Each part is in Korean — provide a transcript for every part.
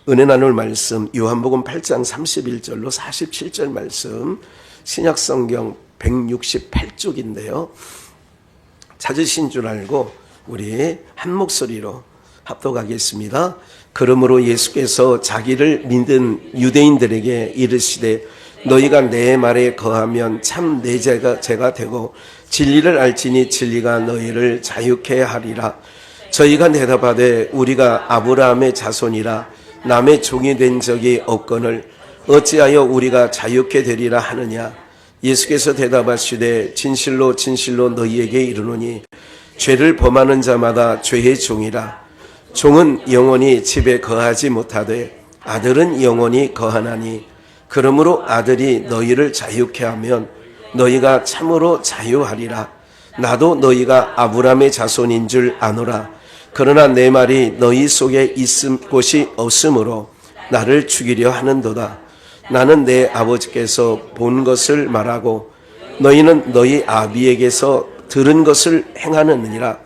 은혜 나눌 말씀 요한복음 8장 31절로 47절 말씀 신약성경 168쪽인데요. 찾으신 줄 알고 우리 한 목소리로 합독하겠습니다. 그러므로 예수께서 자기를 믿은 유대인들에게 이르시되 너희가 내 말에 거하면 참 내 제가 되고 진리를 알지니 진리가 너희를 자유케 하리라. 저희가 대답하되 우리가 아브라함의 자손이라 남의 종이 된 적이 없거늘 어찌하여 우리가 자유케 되리라 하느냐. 예수께서 대답하시되 진실로 진실로 너희에게 이르노니 죄를 범하는 자마다 죄의 종이라. 종은 영원히 집에 거하지 못하되 아들은 영원히 거하나니 그러므로 아들이 너희를 자유케 하면 너희가 참으로 자유하리라. 나도 너희가 아브라함의 자손인 줄 아노라. 그러나 내 말이 너희 속에 있을 곳이 없으므로 나를 죽이려 하는도다. 나는 내 아버지께서 본 것을 말하고 너희는 너희 아비에게서 들은 것을 행하느니라.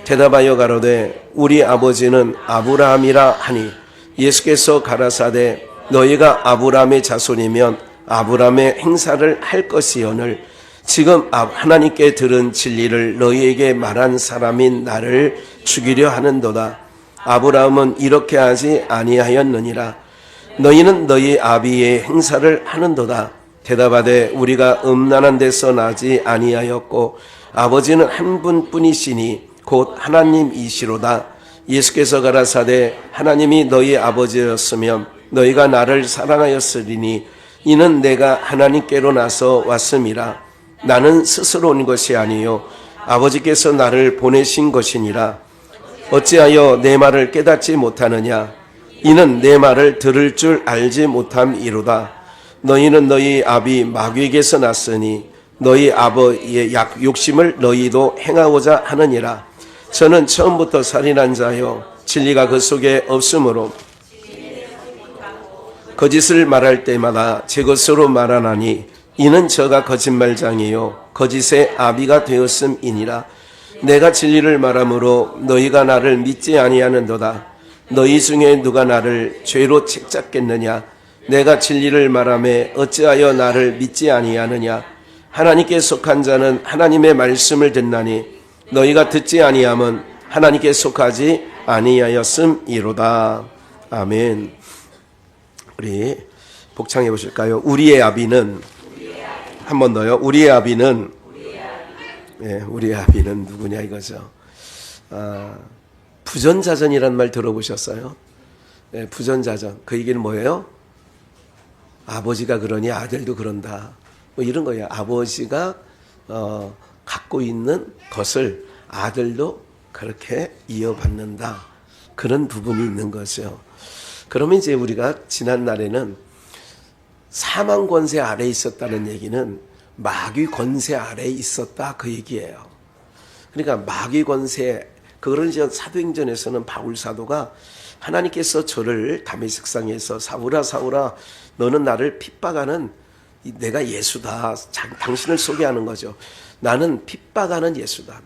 대답하여 가로되 우리 아버지는 아브라함이라 하니 예수께서 가라사대 너희가 아브라함의 자손이면 아브라함의 행사를 할 것이오늘 지금 하나님께 들은 진리를 너희에게 말한 사람인 나를 죽이려 하는도다. 아브라함은 이렇게 하지 아니하였느니라. 너희는 너희 아비의 행사를 하는도다. 대답하되 우리가 음란한 데서 나지 아니하였고 아버지는 한 분뿐이시니 곧 하나님이시로다. 예수께서 가라사대 하나님이 너희 아버지였으면 너희가 나를 사랑하였으리니 이는 내가 하나님께로 나서 왔음이라. 나는 스스로 온 것이 아니요 아버지께서 나를 보내신 것이니라. 어찌하여 내 말을 깨닫지 못하느냐. 이는 내 말을 들을 줄 알지 못함이로다. 너희는 너희 아비 마귀에게서 났으니 너희 아버지의 욕심을 너희도 행하고자 하느니라. 저는 처음부터 살인한 자요 진리가 그 속에 없으므로 거짓을 말할 때마다 제 것으로 말하나니 이는 저가 거짓말장이요 거짓의 아비가 되었음이니라. 내가 진리를 말하므로 너희가 나를 믿지 아니하는도다. 너희 중에 누가 나를 죄로 책잡겠느냐. 내가 진리를 말하매 어찌하여 나를 믿지 아니하느냐. 하나님께 속한 자는 하나님의 말씀을 듣나니 너희가 듣지 아니함은 하나님께 속하지 아니하였음이로다. 아멘. 우리 복창해 보실까요? 우리의 아비는 한 번 더요. 우리의 아비는 우리의 아비는 누구냐 이거죠. 부전자전이란 말 들어보셨어요? 부전자전. 그 얘기는 뭐예요? 아버지가 그러니 아들도 그런다. 뭐 이런 거예요. 아버지가 갖고 있는 것을 아들도 그렇게 이어받는다. 그런 부분이 있는 거죠. 그러면 이제 우리가 지난 날에는 사망 권세 아래에 있었다는 얘기는 마귀 권세 아래에 있었다 그 얘기예요. 그러니까 마귀 권세, 그거를 이제 사도행전에서는 바울 사도가 하나님께서 저를 다메섹상에서 사울아 사울아 너는 나를 핍박하는 내가 예수다. 당신을 소개하는 거죠. 나는 핍박하는 예수다.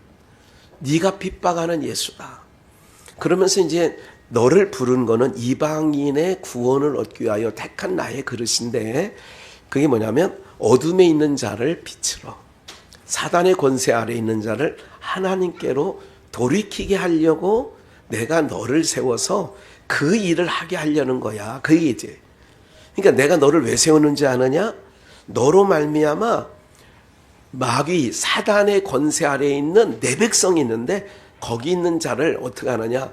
네가 핍박하는 예수다. 그러면서 이제 너를 부른 거는 이방인의 구원을 얻기 위하여 택한 나의 그릇인데 그게 뭐냐면 어둠에 있는 자를 빛으로 사단의 권세 아래에 있는 자를 하나님께로 돌이키게 하려고 내가 너를 세워서 그 일을 하게 하려는 거야. 그 얘기지. 그러니까 내가 너를 왜 세우는지 아느냐? 너로 말미암아 마귀 사단의 권세 아래에 있는 내 백성이 있는데 거기 있는 자를 어떻게 하느냐?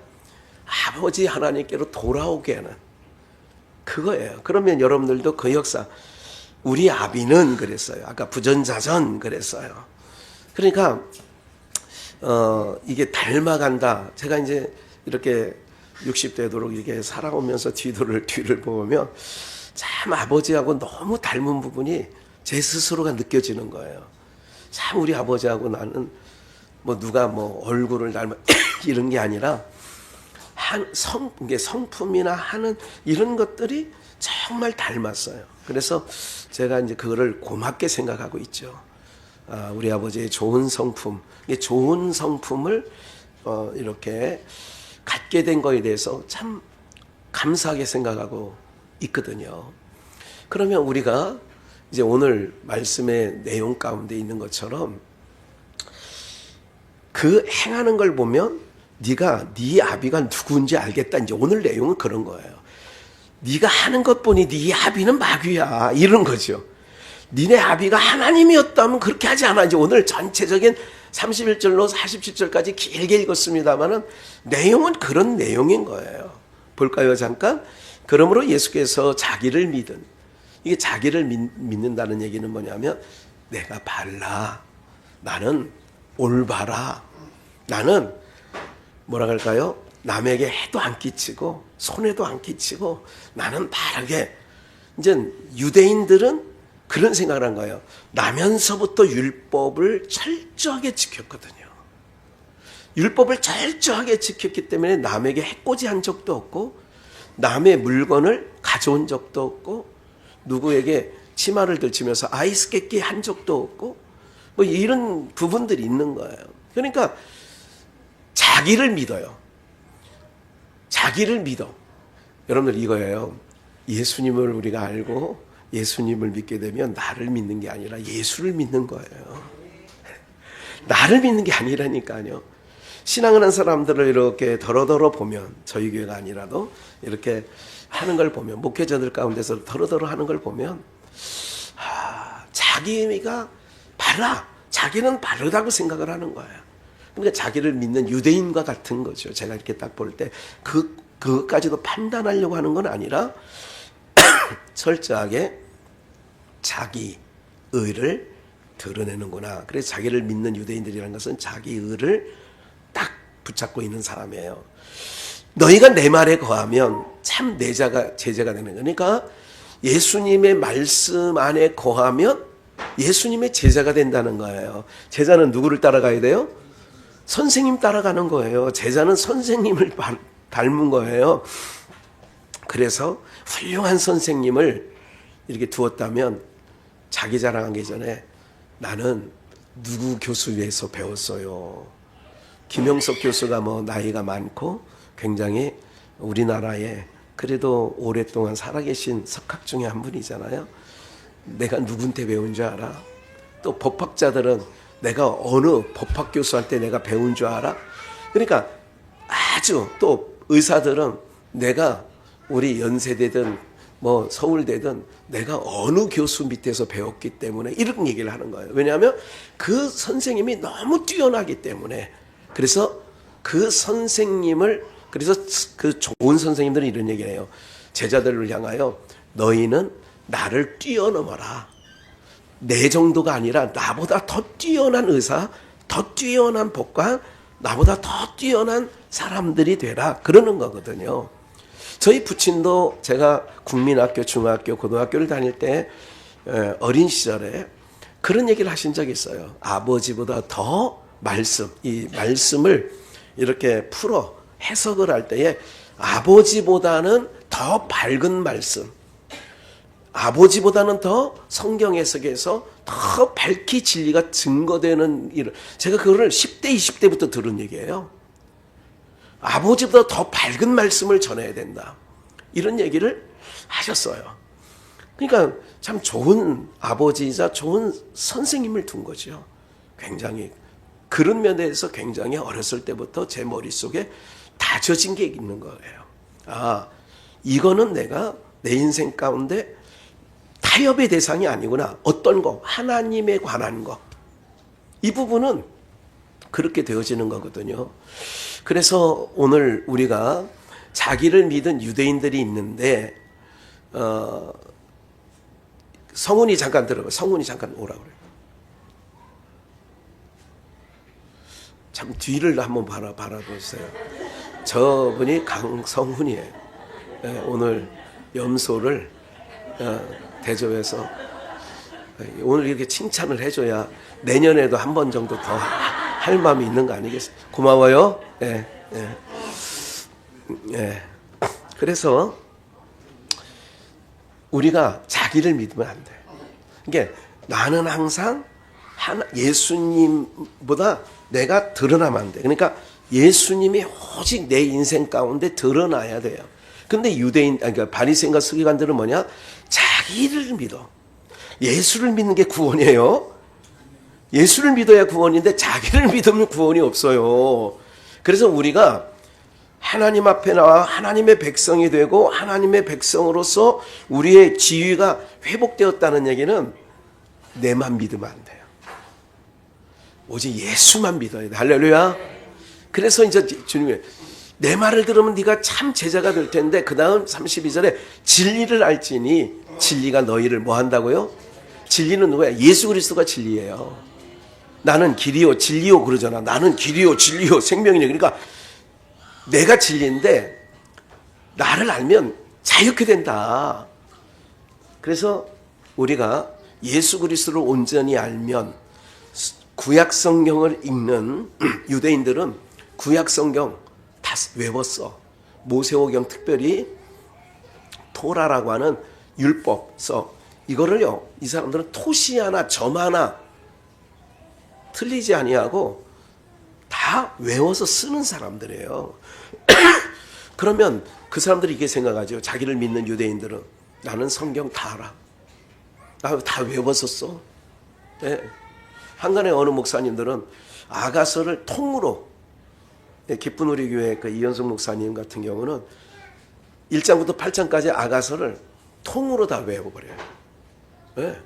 아버지 하나님께로 돌아오게 하는 그거예요. 그러면 여러분들도 그 역사 우리 아비는 그랬어요. 아까 부전자전 그랬어요. 그러니까 이게 닮아간다. 제가 이제 이렇게 60되도록 이렇게 살아오면서 뒤를 보면 참 아버지하고 너무 닮은 부분이 제 스스로가 느껴지는 거예요. 참 우리 아버지하고 나는 뭐 누가 뭐 얼굴을 닮아 이런 게 아니라 성품이나 하는 이런 것들이 정말 닮았어요. 그래서 제가 이제 그거를 고맙게 생각하고 있죠. 우리 아버지의 좋은 성품, 좋은 성품을 이렇게 갖게 된 거에 대해서 참 감사하게 생각하고 있거든요. 그러면 우리가 이제 오늘 말씀의 내용 가운데 있는 것처럼 그 행하는 걸 보면 네가 네 아비가 누구인지 알겠다. 이제 오늘 내용은 그런 거예요. 네가 하는 것 보니 네 아비는 마귀야. 이런 거죠. 니네 아비가 하나님이었다면 그렇게 하지 않아. 이제 오늘 전체적인 31절로 47절까지 길게 읽었습니다만은 내용은 그런 내용인 거예요. 볼까요, 잠깐? 그러므로 예수께서 자기를 믿은, 이게 자기를 믿는다는 얘기는 뭐냐면 내가 발라, 나는 올바라, 나는 뭐라 할까요? 남에게 해도 안 끼치고 손해도 안 끼치고 나는 바르게. 이제 유대인들은 그런 생각을 한 거예요. 나면서부터 율법을 철저하게 지켰거든요. 율법을 철저하게 지켰기 때문에 남에게 해코지한 적도 없고 남의 물건을 가져온 적도 없고 누구에게 치마를 들치면서 아이스 깨끼 한 적도 없고 뭐 이런 부분들이 있는 거예요. 그러니까 자기를 믿어요. 자기를 믿어. 여러분들 이거예요. 예수님을 우리가 알고 예수님을 믿게 되면 나를 믿는 게 아니라 예수를 믿는 거예요. 나를 믿는 게 아니라니까요. 신앙을 한 사람들을 이렇게 더러더러 보면, 저희 교회가 아니라도 이렇게 하는 걸 보면, 목회자들 가운데서 더러더러 하는 걸 보면 자기가 바라, 자기는 바르다고 생각을 하는 거예요. 그러니까 자기를 믿는 유대인과 같은 거죠. 제가 이렇게 딱 볼 때 그것까지도 판단하려고 하는 건 아니라 철저하게 자기 의를 드러내는구나. 그래서 자기를 믿는 유대인들이라는 것은 자기 의를 딱 붙잡고 있는 사람이에요. 너희가 내 말에 거하면 참 내 제자가 되는 거예요. 그러니까 예수님의 말씀 안에 거하면 예수님의 제자가 된다는 거예요. 제자는 누구를 따라가야 돼요? 선생님 따라가는 거예요. 제자는 선생님을 닮은 거예요. 그래서 훌륭한 선생님을 이렇게 두었다면 자기 자랑하기 전에 나는 누구 교수에서 배웠어요. 김영석 교수가 뭐 나이가 많고 굉장히 우리나라에 그래도 오랫동안 살아계신 석학 중에 한 분이잖아요. 내가 누군테 배운 줄 알아? 또 법학자들은 내가 어느 법학 교수한테 내가 배운 줄 알아? 그러니까 아주, 또 의사들은 내가 우리 연세대든 뭐 서울대든 내가 어느 교수 밑에서 배웠기 때문에 이런 얘기를 하는 거예요. 왜냐하면 그 선생님이 너무 뛰어나기 때문에. 그래서 그 선생님을, 그래서 그 좋은 선생님들은 이런 얘기를 해요. 제자들을 향하여 너희는 나를 뛰어넘어라. 내 정도가 아니라 나보다 더 뛰어난 의사, 더 뛰어난 법관, 나보다 더 뛰어난 사람들이 되라. 그러는 거거든요. 저희 부친도 제가 국민학교, 중학교, 고등학교를 다닐 때 어린 시절에 그런 얘기를 하신 적이 있어요. 아버지보다 더 이 말씀을 이렇게 풀어 해석을 할 때에 아버지보다는 더 밝은 말씀, 아버지보다는 더 성경 해석에서 더 밝히 진리가 증거되는 일. 제가 그거를 10대, 20대부터 들은 얘기예요. 아버지보다 더 밝은 말씀을 전해야 된다. 이런 얘기를 하셨어요. 그러니까 참 좋은 아버지이자 좋은 선생님을 둔 거죠. 굉장히 그런 면에서 굉장히 어렸을 때부터 제 머릿속에 다져진 게 있는 거예요. 아, 이거는 내가 내 인생 가운데 타협의 대상이 아니구나. 어떤 거, 하나님에 관한 거. 이 부분은 그렇게 되어지는 거거든요. 그래서 오늘 우리가 자기를 믿은 유대인들이 있는데 성훈이 잠깐 들어봐. 성훈이 잠깐 오라고 그래요. 참 뒤를 한번 바라보세요. 저분이 강성훈이에요. 네, 오늘 염소를 대접해서 오늘 이렇게 칭찬을 해줘야 내년에도 한 번 정도 더 할 마음이 있는 거 아니겠어요? 고마워요. 예, 예, 예. 그래서 우리가 자기를 믿으면 안 돼. 이게 나는 항상 예수님보다 내가 드러나면 안 돼. 그러니까 예수님이 오직 내 인생 가운데 드러나야 돼요. 근데 그러니까 바리새인과 서기관들은 뭐냐? 자기를 믿어. 예수를 믿는 게 구원이에요. 예수를 믿어야 구원인데 자기를 믿으면 구원이 없어요. 그래서 우리가 하나님 앞에 나와 하나님의 백성이 되고 하나님의 백성으로서 우리의 지위가 회복되었다는 얘기는 내만 믿으면 안 돼요. 오직 예수만 믿어야 돼. 할렐루야. 그래서 이제 주님이 내 말을 들으면 네가 참 제자가 될 텐데 그 다음 32절에 진리를 알지니 진리가 너희를 뭐 한다고요? 진리는 누구야? 예수 그리스도가 진리예요. 나는 길이요 진리요 그러잖아. 나는 길이요 진리요 생명이네. 그러니까 내가 진리인데 나를 알면 자유케 된다. 그래서 우리가 예수 그리스도를 온전히 알면 구약 성경을 읽는 유대인들은 구약 성경 다 외웠어. 모세오경 특별히 토라라고 하는 율법서 이거를요. 이 사람들은 토시 하나 점 하나 틀리지 아니하고 다 외워서 쓰는 사람들이에요. 그러면 그 사람들이 이렇게 생각하죠. 자기를 믿는 유대인들은 나는 성경 다 알아. 나 다 외워서 써. 네. 한간에 어느 목사님들은 아가서를 통으로 기쁜 우리 교회 그 이현숙 목사님 같은 경우는 1장부터 8장까지 아가서를 통으로 다 외워버려요. 네.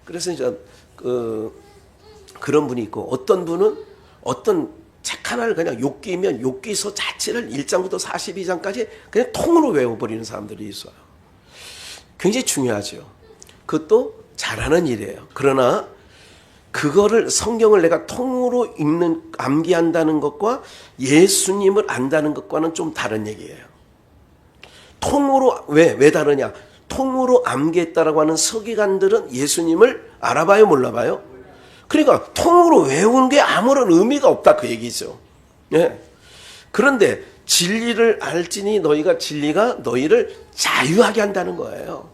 그래서 이제 그런 분이 있고 어떤 분은 어떤 책 하나를 그냥 욥기면 욥기서 자체를 1장부터 42장까지 그냥 통으로 외워버리는 사람들이 있어요. 굉장히 중요하죠. 그것도 잘하는 일이에요. 그러나 그거를 성경을 내가 통으로 읽는 암기한다는 것과 예수님을 안다는 것과는 좀 다른 얘기예요. 통으로 왜 다르냐? 통으로 암기했다라고 하는 서기관들은 예수님을 알아봐요, 몰라봐요? 그러니까 통으로 외우는 게 아무런 의미가 없다 그 얘기죠. 예. 그런데 진리를 알지니 너희가 진리가 너희를 자유하게 한다는 거예요.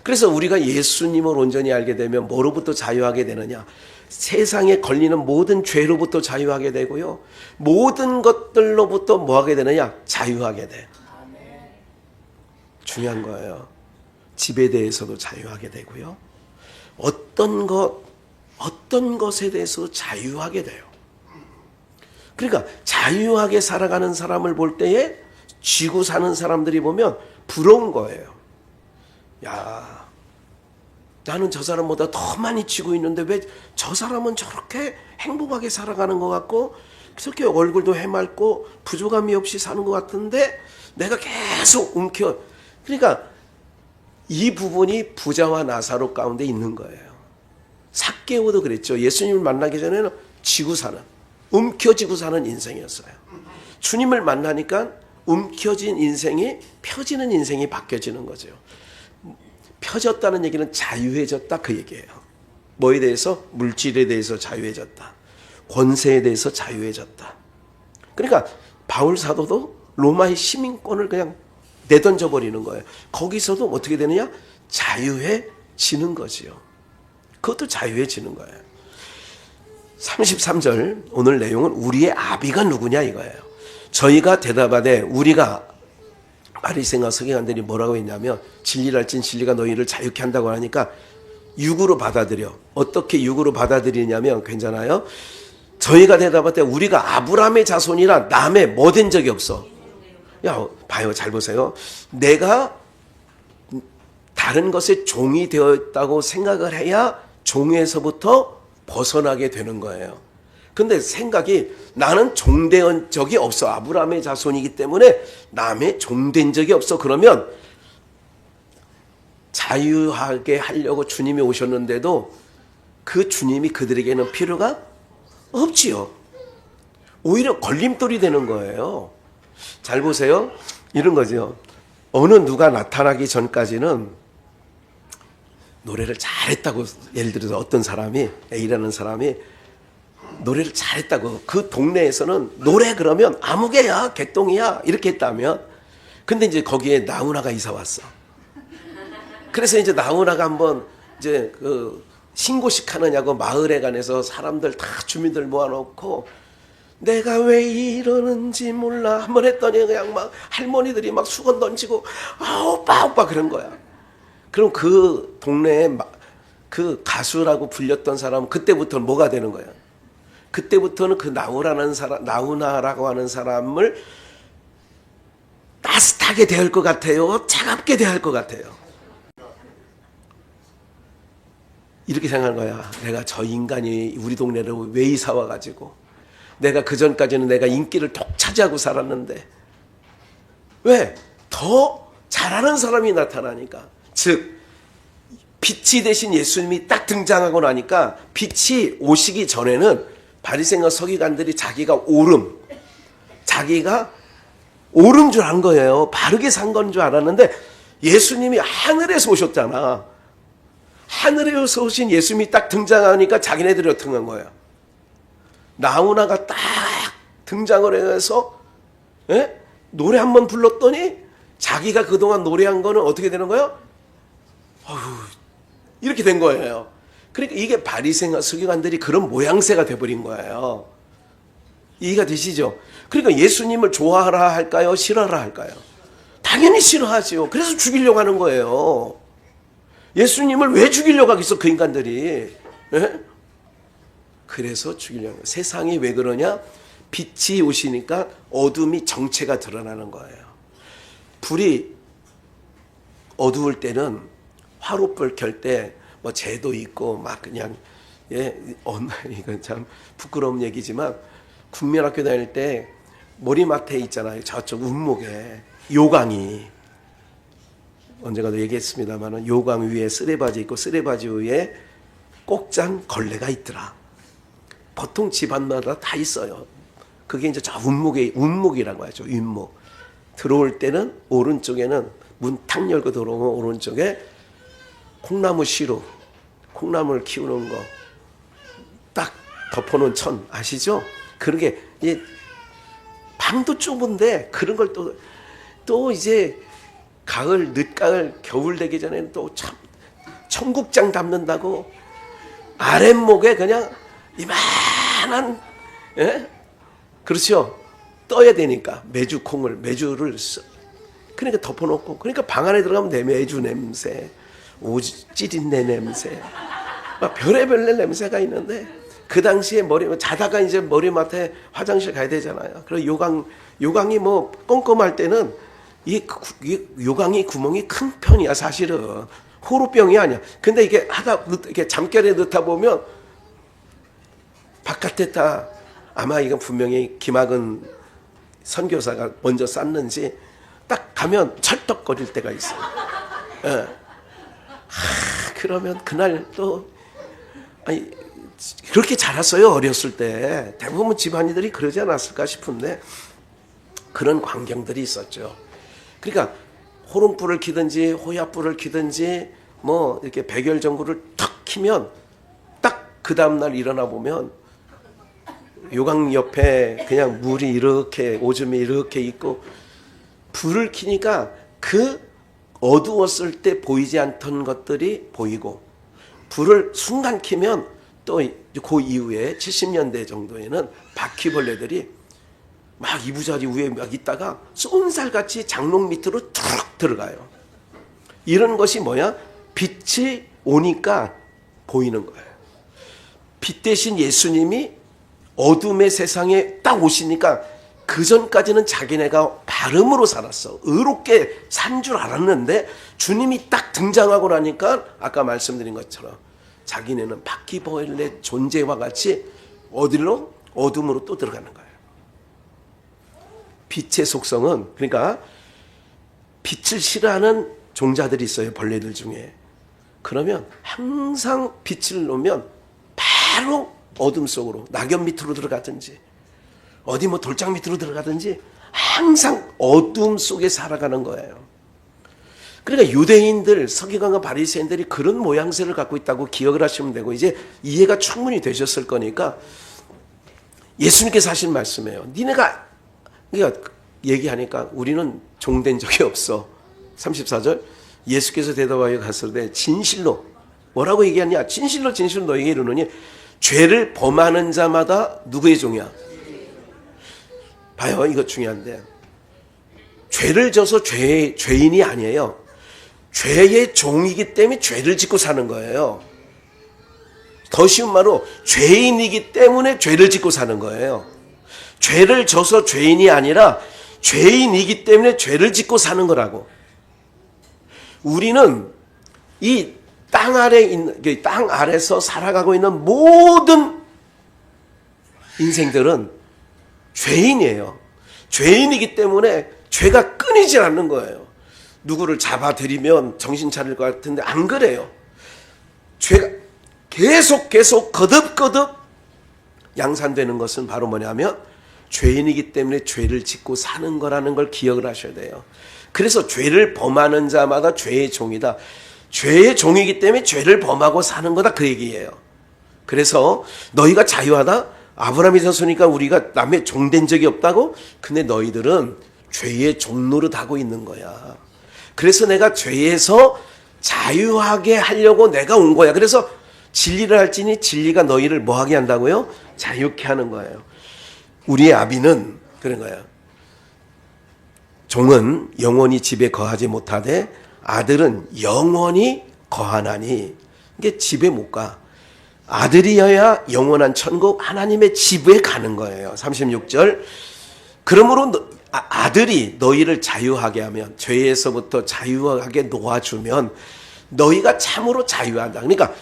그래서 우리가 예수님을 온전히 알게 되면 뭐로부터 자유하게 되느냐? 세상에 걸리는 모든 죄로부터 자유하게 되고요. 모든 것들로부터 뭐 하게 되느냐? 자유하게 돼. 중요한 거예요. 집에 대해서도 자유하게 되고요. 어떤 것에 대해서 자유하게 돼요. 그러니까 자유하게 살아가는 사람을 볼 때에 쥐고 사는 사람들이 보면 부러운 거예요. 야, 나는 저 사람보다 더 많이 쥐고 있는데 왜 저 사람은 저렇게 행복하게 살아가는 것 같고 저렇게 얼굴도 해맑고 부족함이 없이 사는 것 같은데 내가 계속 움켜. 그러니까 이 부분이 부자와 나사로 가운데 있는 거예요. 삭개오도 그랬죠. 예수님을 만나기 전에는 지고 사는, 움켜쥐고 사는 인생이었어요. 주님을 만나니까 움켜진 인생이 펴지는 인생이 바뀌어지는 거죠. 펴졌다는 얘기는 자유해졌다 그 얘기예요. 뭐에 대해서? 물질에 대해서 자유해졌다. 권세에 대해서 자유해졌다. 그러니까 바울 사도도 로마의 시민권을 그냥 내던져 버리는 거예요. 거기서도 어떻게 되느냐? 자유해지는 거지요. 그것도 자유해지는 거예요. 33절 오늘 내용은 우리의 아비가 누구냐 이거예요. 저희가 대답하되 우리가 바리새인과 서기관들이 뭐라고 했냐면 진리를 알진 진리가 너희를 자유케 한다고 하니까 육으로 받아들여. 어떻게 육으로 받아들이냐면 괜찮아요. 저희가 대답할 우리가 아브라함의 자손이라 남의 뭐 된 적이 없어. 야 봐요, 잘 보세요. 내가 다른 것에 종이 되었다고 생각을 해야 종에서부터 벗어나게 되는 거예요. 근데 생각이 나는 종된 적이 없어. 아브라함의 자손이기 때문에 남의 종된 적이 없어. 그러면 자유하게 하려고 주님이 오셨는데도 그 주님이 그들에게는 필요가 없지요. 오히려 걸림돌이 되는 거예요. 잘 보세요. 이런 거죠. 어느 누가 나타나기 전까지는 노래를 잘했다고, 예를 들어서 어떤 사람이, A라는 사람이 노래를 잘했다고, 그 동네에서는 노래 그러면 아무개야, 개똥이야 이렇게 했다면, 근데 이제 거기에 나훈아가 이사 왔어. 그래서 이제 나훈아가 한번 이제 그 신고식 하느냐고 마을에 관해서 사람들 다 주민들 모아놓고 내가 왜 이러는지 몰라 한번 했더니 그냥 막 할머니들이 막 수건 던지고 오빠 오빠 그런 거야. 그럼 그 동네에 그 가수라고 불렸던 사람은 그때부터는 뭐가 되는 거야? 그때부터는 그 나훈아라고 하는 사람을 따뜻하게 대할 것 같아요? 차갑게 대할 것 같아요? 이렇게 생각한 거야. 내가 저 인간이 우리 동네로 왜 이사 와가지고 내가 그전까지는 내가 인기를 독차지하고 살았는데 왜? 더 잘하는 사람이 나타나니까. 즉 빛이 되신 예수님이 딱 등장하고 나니까 빛이 오시기 전에는 바리새인과 서기관들이 자기가 옳은 줄 안 거예요. 바르게 산 건 줄 알았는데 예수님이 하늘에서 오셨잖아. 하늘에서 오신 예수님이 딱 등장하니까 자기네들이 어떻게 한 거야? 나훈아가 딱 등장을 해서 노래 한번 불렀더니 자기가 그동안 노래한 거는 어떻게 되는 거예요? 이렇게 된 거예요. 그러니까 이게 바리새인과 서기관들이 그런 모양새가 돼버린 거예요. 이해가 되시죠? 그러니까 예수님을 좋아하라 할까요? 싫어하라 할까요? 당연히 싫어하죠. 그래서 죽이려고 하는 거예요. 예수님을 왜 죽이려고 하겠어 그 인간들이. 그래서 죽이려고 해요. 세상이 왜 그러냐? 빛이 오시니까 어둠이 정체가 드러나는 거예요. 불이 어두울 때는 화롯불 켤 때 뭐 재도 있고 막 그냥 이건 참 부끄러운 얘기지만 국민학교 다닐 때 머리맡에 있잖아요. 저쪽 운목에 요강이 언젠가도 얘기했습니다만 요강 위에 쓰레바지 있고 쓰레바지 위에 꼭장 걸레가 있더라. 보통 집안마다 다 있어요. 그게 이제 저 운목이라고 하죠. 윗목. 들어올 때는 오른쪽에는 문 탁 열고 들어오면 오른쪽에 콩나무 씨로 콩나물 키우는 거 딱 덮어놓은 천 아시죠? 그런 게 방도 좁은데 그런 걸 또 이제 가을 늦가을 겨울 되기 전에는 또 참 청국장 담는다고 아랫목에 그냥 이만한 그렇죠? 떠야 되니까 메주를 그러니까 덮어놓고 그러니까 방 안에 들어가면 내 메주 냄새 찌린내 냄새 막 별의별 냄새가 있는데 그 당시에 자다가 이제 머리맡에 화장실 가야 되잖아요. 그리고 요강이 뭐 껌껌할 때는 이 요강이 구멍이 큰 편이야 사실은. 호루병이 아니야. 근데 이게 이렇게 잠결에 넣다 보면 바깥에 다 아마 이건 분명히 김학은 선교사가 먼저 쌌는지 딱 가면 철떡거릴 때가 있어요. 그러면 그날 또 그렇게 자랐어요. 어렸을 때 대부분 집안이들이 그러지 않았을까 싶은데 그런 광경들이 있었죠. 그러니까 호롱불을 켜든지 호야불을 켜든지 뭐 이렇게 백열전구를 탁 키면 딱 그 다음날 일어나 보면 요강 옆에 그냥 물이 이렇게 오줌이 이렇게 있고 불을 켜니까 그 어두웠을 때 보이지 않던 것들이 보이고 불을 순간 켜면 또 그 이후에 70년대 정도에는 바퀴벌레들이 막 이부자리 위에 막 있다가 쏜살같이 장롱 밑으로 툭 들어가요. 이런 것이 뭐야? 빛이 오니까 보이는 거예요. 빛 대신 예수님이 어둠의 세상에 딱 오시니까 그전까지는 자기네가 발음으로 살았어. 의롭게 산 줄 알았는데 주님이 딱 등장하고 나니까 아까 말씀드린 것처럼 자기네는 바퀴벌레 존재와 같이 어디로? 어둠으로 또 들어가는 거예요. 빛의 속성은 그러니까 빛을 싫어하는 종자들이 있어요. 벌레들 중에. 그러면 항상 빛을 놓으면 바로 어둠 속으로 낙엽 밑으로 들어가든지 어디 뭐 돌장 밑으로 들어가든지 항상 어둠 속에 살아가는 거예요. 그러니까 유대인들, 서기관과 바리새인들이 그런 모양새를 갖고 있다고 기억을 하시면 되고 이제 이해가 충분히 되셨을 거니까 예수님께서 하신 말씀이에요. 니네가 그러니까 얘기하니까 우리는 종된 적이 없어. 34절 예수께서 대답하여 가서되 진실로 뭐라고 얘기하냐? 진실로 너에게 이르노니 죄를 범하는 자마다 누구의 종이야? 봐요. 이거 중요한데. 죄를 져서 죄인이 아니에요. 죄의 종이기 때문에 죄를 짓고 사는 거예요. 더 쉬운 말로 죄인이기 때문에 죄를 짓고 사는 거예요. 죄를 져서 죄인이 아니라 죄인이기 때문에 죄를 짓고 사는 거라고. 우리는 이 땅 아래 있는, 땅 아래서 살아가고 있는 모든 인생들은 죄인이에요. 죄인이기 때문에 죄가 끊이질 않는 거예요. 누구를 잡아들이면 정신 차릴 것 같은데 안 그래요. 죄가 계속 거듭거듭 양산되는 것은 바로 뭐냐면 죄인이기 때문에 죄를 짓고 사는 거라는 걸 기억을 하셔야 돼요. 그래서 죄를 범하는 자마다 죄의 종이다. 죄의 종이기 때문에 죄를 범하고 사는 거다, 그 얘기예요. 그래서 너희가 자유하다? 아브라함이 자손이니까 우리가 남의 종된 적이 없다고? 근데 너희들은 죄의 종노릇하고 있는 거야. 그래서 내가 죄에서 자유하게 하려고 내가 온 거야. 그래서 진리를 할지니 진리가 너희를 뭐하게 한다고요? 자유케 하는 거예요. 우리의 아비는 그런 거예요. 종은 영원히 집에 거하지 못하되 아들은 영원히 거하나니. 이게 집에 못 가. 아들이어야 영원한 천국 하나님의 집에 가는 거예요. 36절. 그러므로 아들이 너희를 자유하게 하면, 죄에서부터 자유하게 놓아주면 너희가 참으로 자유한다. 그러니까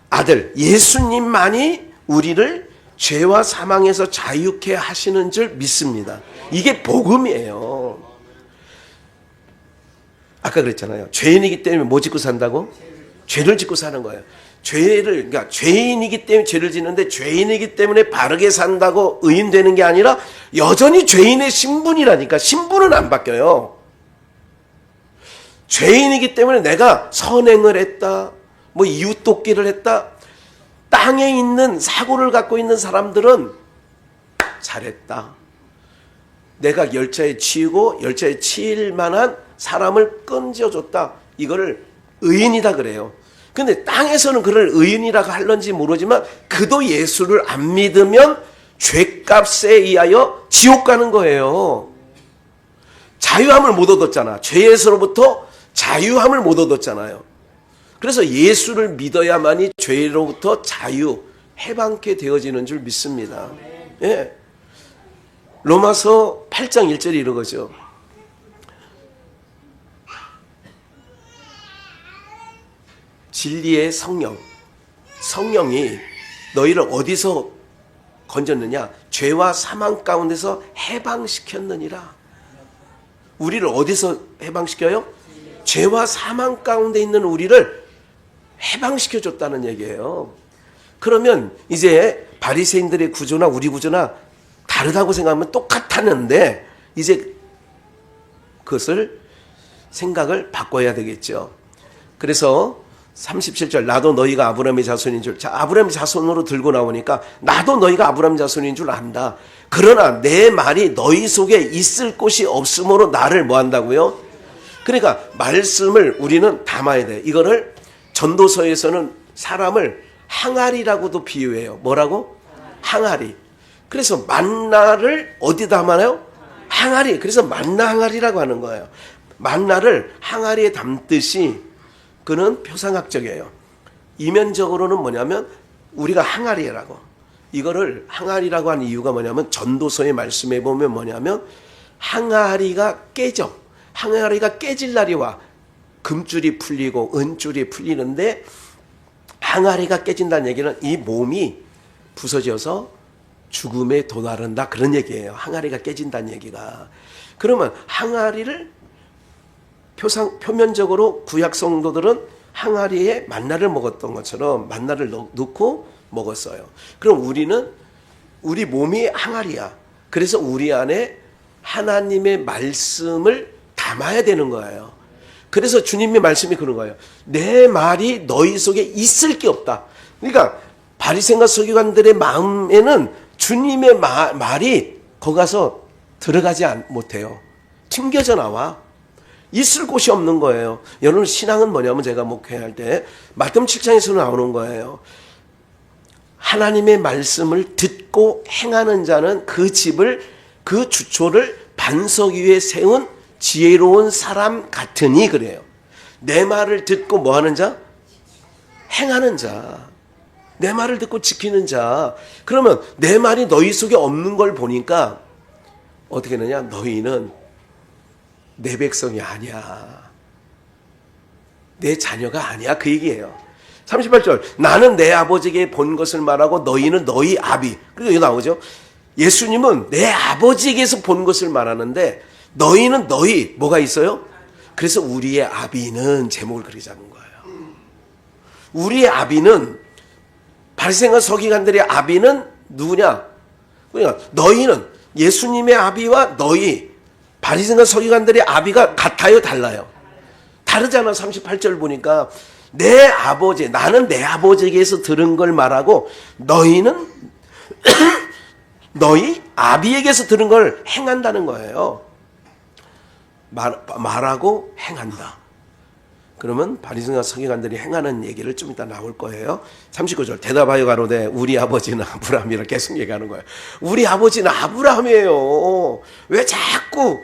아들 예수님만이 우리를 죄와 사망에서 자유케 하시는 줄 믿습니다. 이게 복음이에요. 아까 그랬잖아요. 죄인이기 때문에 뭐 짓고 산다고? 죄를 짓고 사는 거예요. 그러니까 죄인이기 때문에 죄를 짓는데, 죄인이기 때문에 바르게 산다고 의인되는 게 아니라 여전히 죄인의 신분이라니까. 신분은 안 바뀌어요. 죄인이기 때문에 내가 선행을 했다, 뭐 이웃 돕기를 했다. 땅에 있는 사고를 갖고 있는 사람들은 잘했다. 내가 열차에 치이고 열차에 치일 만한 사람을 건져줬다. 이거를 의인이다 그래요. 근데 땅에서는 그를 의인이라고 할런지 모르지만 그도 예수를 안 믿으면 죄값에 의하여 지옥 가는 거예요. 자유함을 못 얻었잖아. 죄에서로부터 자유함을 못 얻었잖아요. 그래서 예수를 믿어야만이 죄로부터 자유, 해방케 되어지는 줄 믿습니다. 예. 로마서 8장 1절이 이런 거죠. 진리의 성령이 너희를 어디서 건졌느냐? 죄와 사망 가운데서 해방시켰느니라. 우리를 어디서 해방시켜요? 죄와 사망 가운데 있는 우리를 해방시켜줬다는 얘기예요. 그러면 이제 바리새인들의 구조나 우리 구조나 다르다고 생각하면 똑같았는데 이제 그것을 생각을 바꿔야 되겠죠. 그래서 37절, 나도 너희가 아브라함의 자손인 줄. 자, 아브라함의 자손으로 들고 나오니까 나도 너희가 아브라함 자손인 줄 안다. 그러나 내 말이 너희 속에 있을 곳이 없으므로 나를 뭐 한다고요? 그러니까 말씀을 우리는 담아야 돼. 이거를 전도서에서는 사람을 항아리라고도 비유해요. 뭐라고? 항아리. 그래서 만나를 어디 담아요? 항아리. 그래서 만나 항아리라고 하는 거예요. 만나를 항아리에 담듯이 그는 표상학적이에요. 이면적으로는 뭐냐면 우리가 항아리라고. 이거를 항아리라고 하는 이유가 뭐냐면 전도서의 말씀에 보면 뭐냐면 항아리가 깨져. 항아리가 깨질 날이 와. 금줄이 풀리고 은줄이 풀리는데 항아리가 깨진다는 얘기는 이 몸이 부서져서 죽음에 도달한다, 그런 얘기예요. 항아리가 깨진다는 얘기가. 그러면 항아리를 표면적으로 구약 성도들은 항아리에 만나를 먹었던 것처럼 만나를 넣고 먹었어요. 그럼 우리는 우리 몸이 항아리야. 그래서 우리 안에 하나님의 말씀을 담아야 되는 거예요. 그래서 주님의 말씀이 그런 거예요. 내 말이 너희 속에 있을 게 없다. 그러니까 바리새인과 서기관들의 마음에는 주님의 말이 거기 가서 들어가지 못해요. 튕겨져 나와. 있을 곳이 없는 거예요. 여러분, 신앙은 뭐냐면 제가 목회할 때 마태복음 7장에서 나오는 거예요. 하나님의 말씀을 듣고 행하는 자는 그 집을 그 주초를 반석 위에 세운 지혜로운 사람 같으니 그래요. 내 말을 듣고 뭐 하는 자? 행하는 자. 내 말을 듣고 지키는 자. 그러면 내 말이 너희 속에 없는 걸 보니까 어떻게 되느냐? 너희는 내 백성이 아니야. 내 자녀가 아니야. 그 얘기예요. 38절. 나는 내 아버지에게 본 것을 말하고 너희는 너희 아비. 그리고 여기 나오죠. 예수님은 내 아버지에게서 본 것을 말하는데 너희는 너희 뭐가 있어요? 그래서 우리의 아비는 제목을 그렇게 잡은 거예요. 우리의 아비는 바리새인과 서기관들의 아비는 누구냐? 그러니까 너희는 예수님의 아비와 너희 바리새인과 서기관들의 아비가 같아요, 달라요? 다르잖아. 38절 보니까 내 아버지, 나는 내 아버지에게서 들은 걸 말하고 너희는 너희 아비에게서 들은 걸 행한다는 거예요. 말하고 행한다. 그러면 바리새인과 서기관들이 행하는 얘기를 좀 이따 나올 거예요. 39절. 대답하여 가로되 우리 아버지는 아브라함이라 계속 얘기하는 거예요. 우리 아버지는 아브라함이에요. 왜 자꾸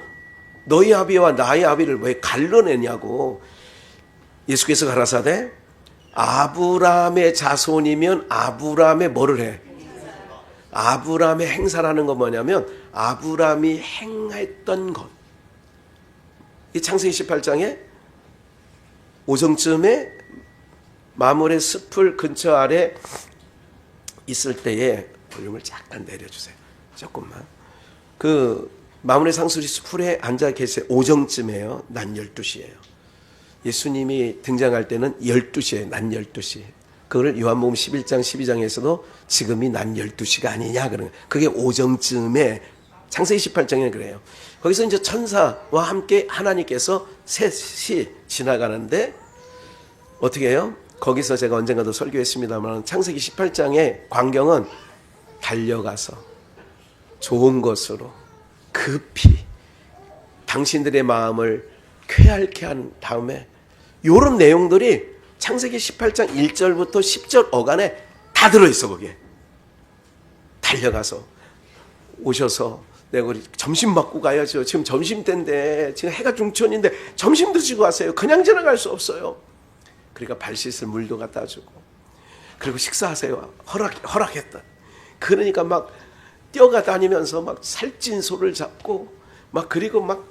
너희 아비와 나의 아비를 왜 갈라내냐고. 예수께서 가라사대 아브라함의 자손이면 아브라함의 뭐를 해? 아브라함의 행사라는 건 뭐냐면 아브라함이 행했던 것. 이 창세기 18장에 오정쯤에 마물의 숲을 근처 아래 있을 때에 볼륨을 잠깐 내려주세요. 조금만. 그 마물의 상수리 숲에 앉아 계세요. 오정쯤에요. 낮 12시예요. 예수님이 등장할 때는 12시예요. 낮 12시. 그걸 요한복음 11장 12장에서도 지금이 낮 12시가 아니냐 그러는 거예요. 그게 오정쯤에 창세기 18장에는 그래요. 거기서 이제 천사와 함께 하나님께서 셋이 지나가는데 어떻게 해요? 거기서 제가 언젠가도 설교했습니다만 창세기 18장의 광경은 달려가서 좋은 것으로 급히 당신들의 마음을 쾌활케 한 다음에 이런 내용들이 창세기 18장 1절부터 10절 어간에 다 들어있어. 거기에 달려가서 오셔서 내가 우리 점심 먹고 가야죠. 지금 점심때인데 지금 해가 중천인데 점심 드시고 가세요. 그냥 지나갈 수 없어요. 그러니까 발 씻을 물도 갖다 주고 그리고 식사하세요. 허락했다. 그러니까 막 뛰어다니면서 막 살찐 소를 잡고 막 그리고 막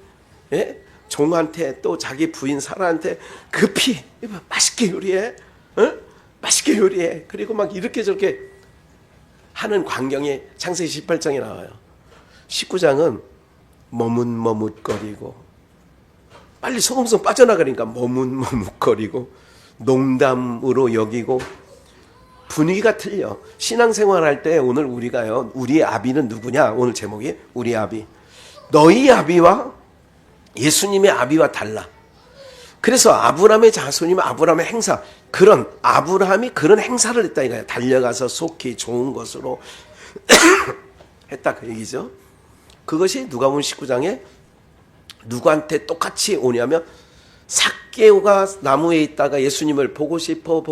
종한테 또 자기 부인 사라한테 급히 맛있게 요리해. 맛있게 요리해. 그리고 막 이렇게 저렇게 하는 광경이 창세기 18장에 나와요. 19장은 머뭇머뭇거리고 빨리 소금성 빠져나가니까 머뭇머뭇거리고 농담으로 여기고 분위기가 틀려. 신앙생활할 때 오늘 우리가요. 우리의 아비는 누구냐? 오늘 제목이 우리 아비. 너희 아비와 예수님의 아비와 달라. 그래서 아브라함의 자손이면 아브라함의 행사. 그런 아브라함이 그런 행사를 했다 이거야. 달려가서 속히 좋은 것으로 했다 그 얘기죠. 그것이 누가복음 19장에 누구한테 똑같이 오냐면 삭개오가 나무에 있다가 예수님을 보고 싶어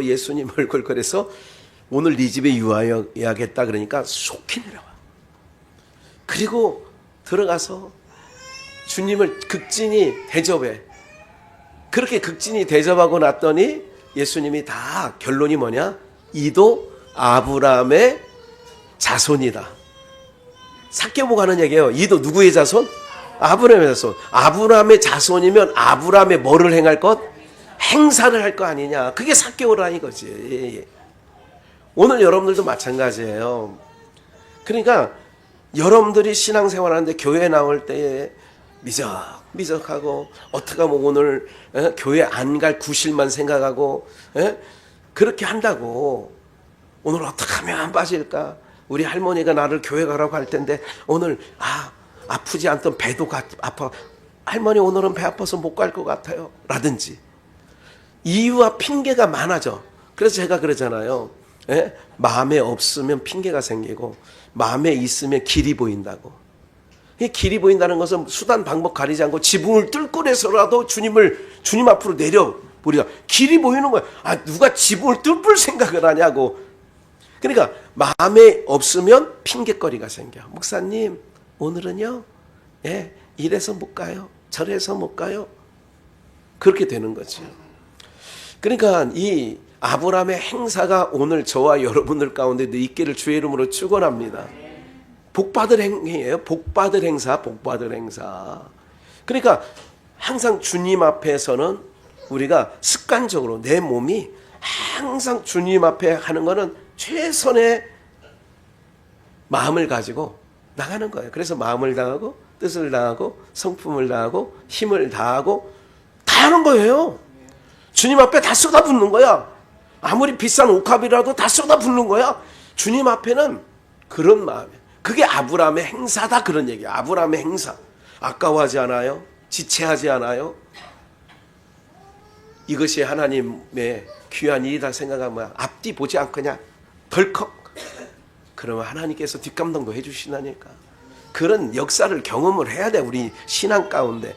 예수님을 걸걸해서 오늘 네 집에 유하여야겠다 그러니까 속히 내려와. 그리고 들어가서 주님을 극진히 대접해. 그렇게 극진히 대접하고 났더니 예수님이 다 결론이 뭐냐? 이도 아브라함의 자손이다. 삭개오가 하는 얘기예요. 이도 누구의 자손? 아브라함의 자손. 아브라함의 자손이면 아브라함의 뭐를 행할 것? 행사를 할 거 아니냐. 그게 삭개오라 이거지. 오늘 여러분들도 마찬가지예요. 그러니까 여러분들이 신앙생활하는데 교회 나올 때에 미적하고 어떻게 하면 오늘 교회 안 갈 구실만 생각하고 그렇게 한다고. 오늘 어떻게 하면 빠질까? 우리 할머니가 나를 교회 가라고 할 텐데 오늘 아프지 않던 배도 아파. 할머니 오늘은 배 아파서 못 갈 것 같아요. 라든지 이유와 핑계가 많아져. 그래서 제가 그러잖아요. 마음에 없으면 핑계가 생기고 마음에 있으면 길이 보인다고. 이 길이 보인다는 것은 수단 방법 가리지 않고 지붕을 뚫고 해서라도 주님 앞으로 내려보리라. 길이 보이는 거야. 누가 지붕을 뚫을 생각을 하냐고. 그러니까 마음에 없으면 핑계거리가 생겨. 목사님 오늘은요, 예, 이래서 못 가요. 저래서 못 가요. 그렇게 되는 거죠. 그러니까 이 아브라함의 행사가 오늘 저와 여러분들 가운데도 있기를 주의 이름으로 축원합니다. 복받을 행위예요. 복받을 행사, 복받을 행사. 그러니까 항상 주님 앞에서는 우리가 습관적으로 내 몸이 항상 주님 앞에 하는 거는 최선의 마음을 가지고 나가는 거예요. 그래서 마음을 다하고 뜻을 다하고 성품을 다하고 힘을 다하고 다 하는 거예요. 주님 앞에 다 쏟아붓는 거야. 아무리 비싼 옥합이라도 다 쏟아붓는 거야. 주님 앞에는 그런 마음이에요. 그게 아브라함의 행사다, 그런 얘기야. 아브라함의 행사. 아까워하지 않아요? 지체하지 않아요? 이것이 하나님의 귀한 일이다 생각하면 앞뒤 보지 않고 그냥 덜컥, 그러면 하나님께서 뒷감당도 해주시다니까. 그런 역사를 경험을 해야 돼, 우리 신앙 가운데.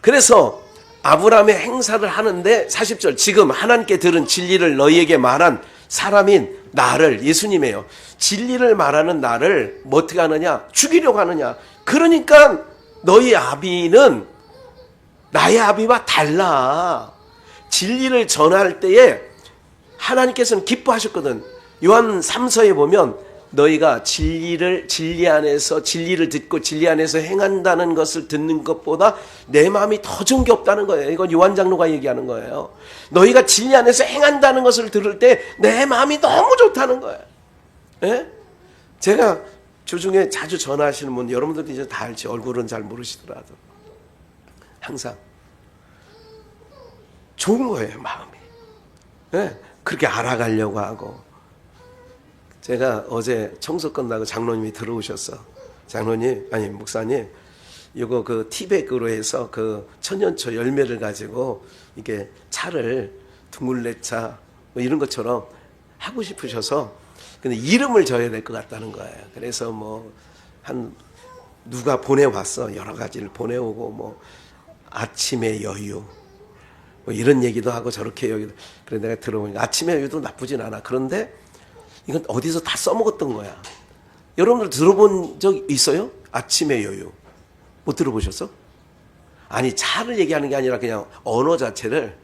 그래서 아브라함의 행사를 하는데 40절, 지금 하나님께 들은 진리를 너희에게 말한 사람인 나를, 예수님이에요. 진리를 말하는 나를 뭐 어떻게 하느냐? 죽이려고 하느냐? 그러니까 너희 아비는 나의 아비와 달라. 진리를 전할 때에 하나님께서는 기뻐하셨거든. 요한 3서에 보면 너희가 진리 안에서 진리를 듣고 진리 안에서 행한다는 것을 듣는 것보다 내 마음이 더 좋은 게 없다는 거예요. 이건 요한 장로가 얘기하는 거예요. 너희가 진리 안에서 행한다는 것을 들을 때 내 마음이 너무 좋다는 거예요. 예? 제가 주중에 자주 전화하시는 분, 여러분들도 이제 다 알지. 얼굴은 잘 모르시더라도 항상 좋은 거예요, 마음이. 예? 그렇게 알아가려고 하고. 제가 어제 청소 끝나고 장로님이 들어오셨어. 장로님, 아니 목사님, 이거 그 티백으로 해서 그 천년초 열매를 가지고 이게 차를 둥글레차 뭐 이런 것처럼 하고 싶으셔서, 근데 이름을 줘야 될 것 같다는 거예요. 그래서 뭐 한 누가 보내왔어. 여러 가지를 보내오고 뭐 아침의 여유 뭐 이런 얘기도 하고 저렇게 여기도. 그래 내가 들어보니까 아침의 여유도 나쁘진 않아. 그런데 이건 어디서 다 써먹었던 거야. 여러분들 들어본 적 있어요? 아침의 여유. 못 들어보셨어? 아니 차를 얘기하는 게 아니라 그냥 언어 자체를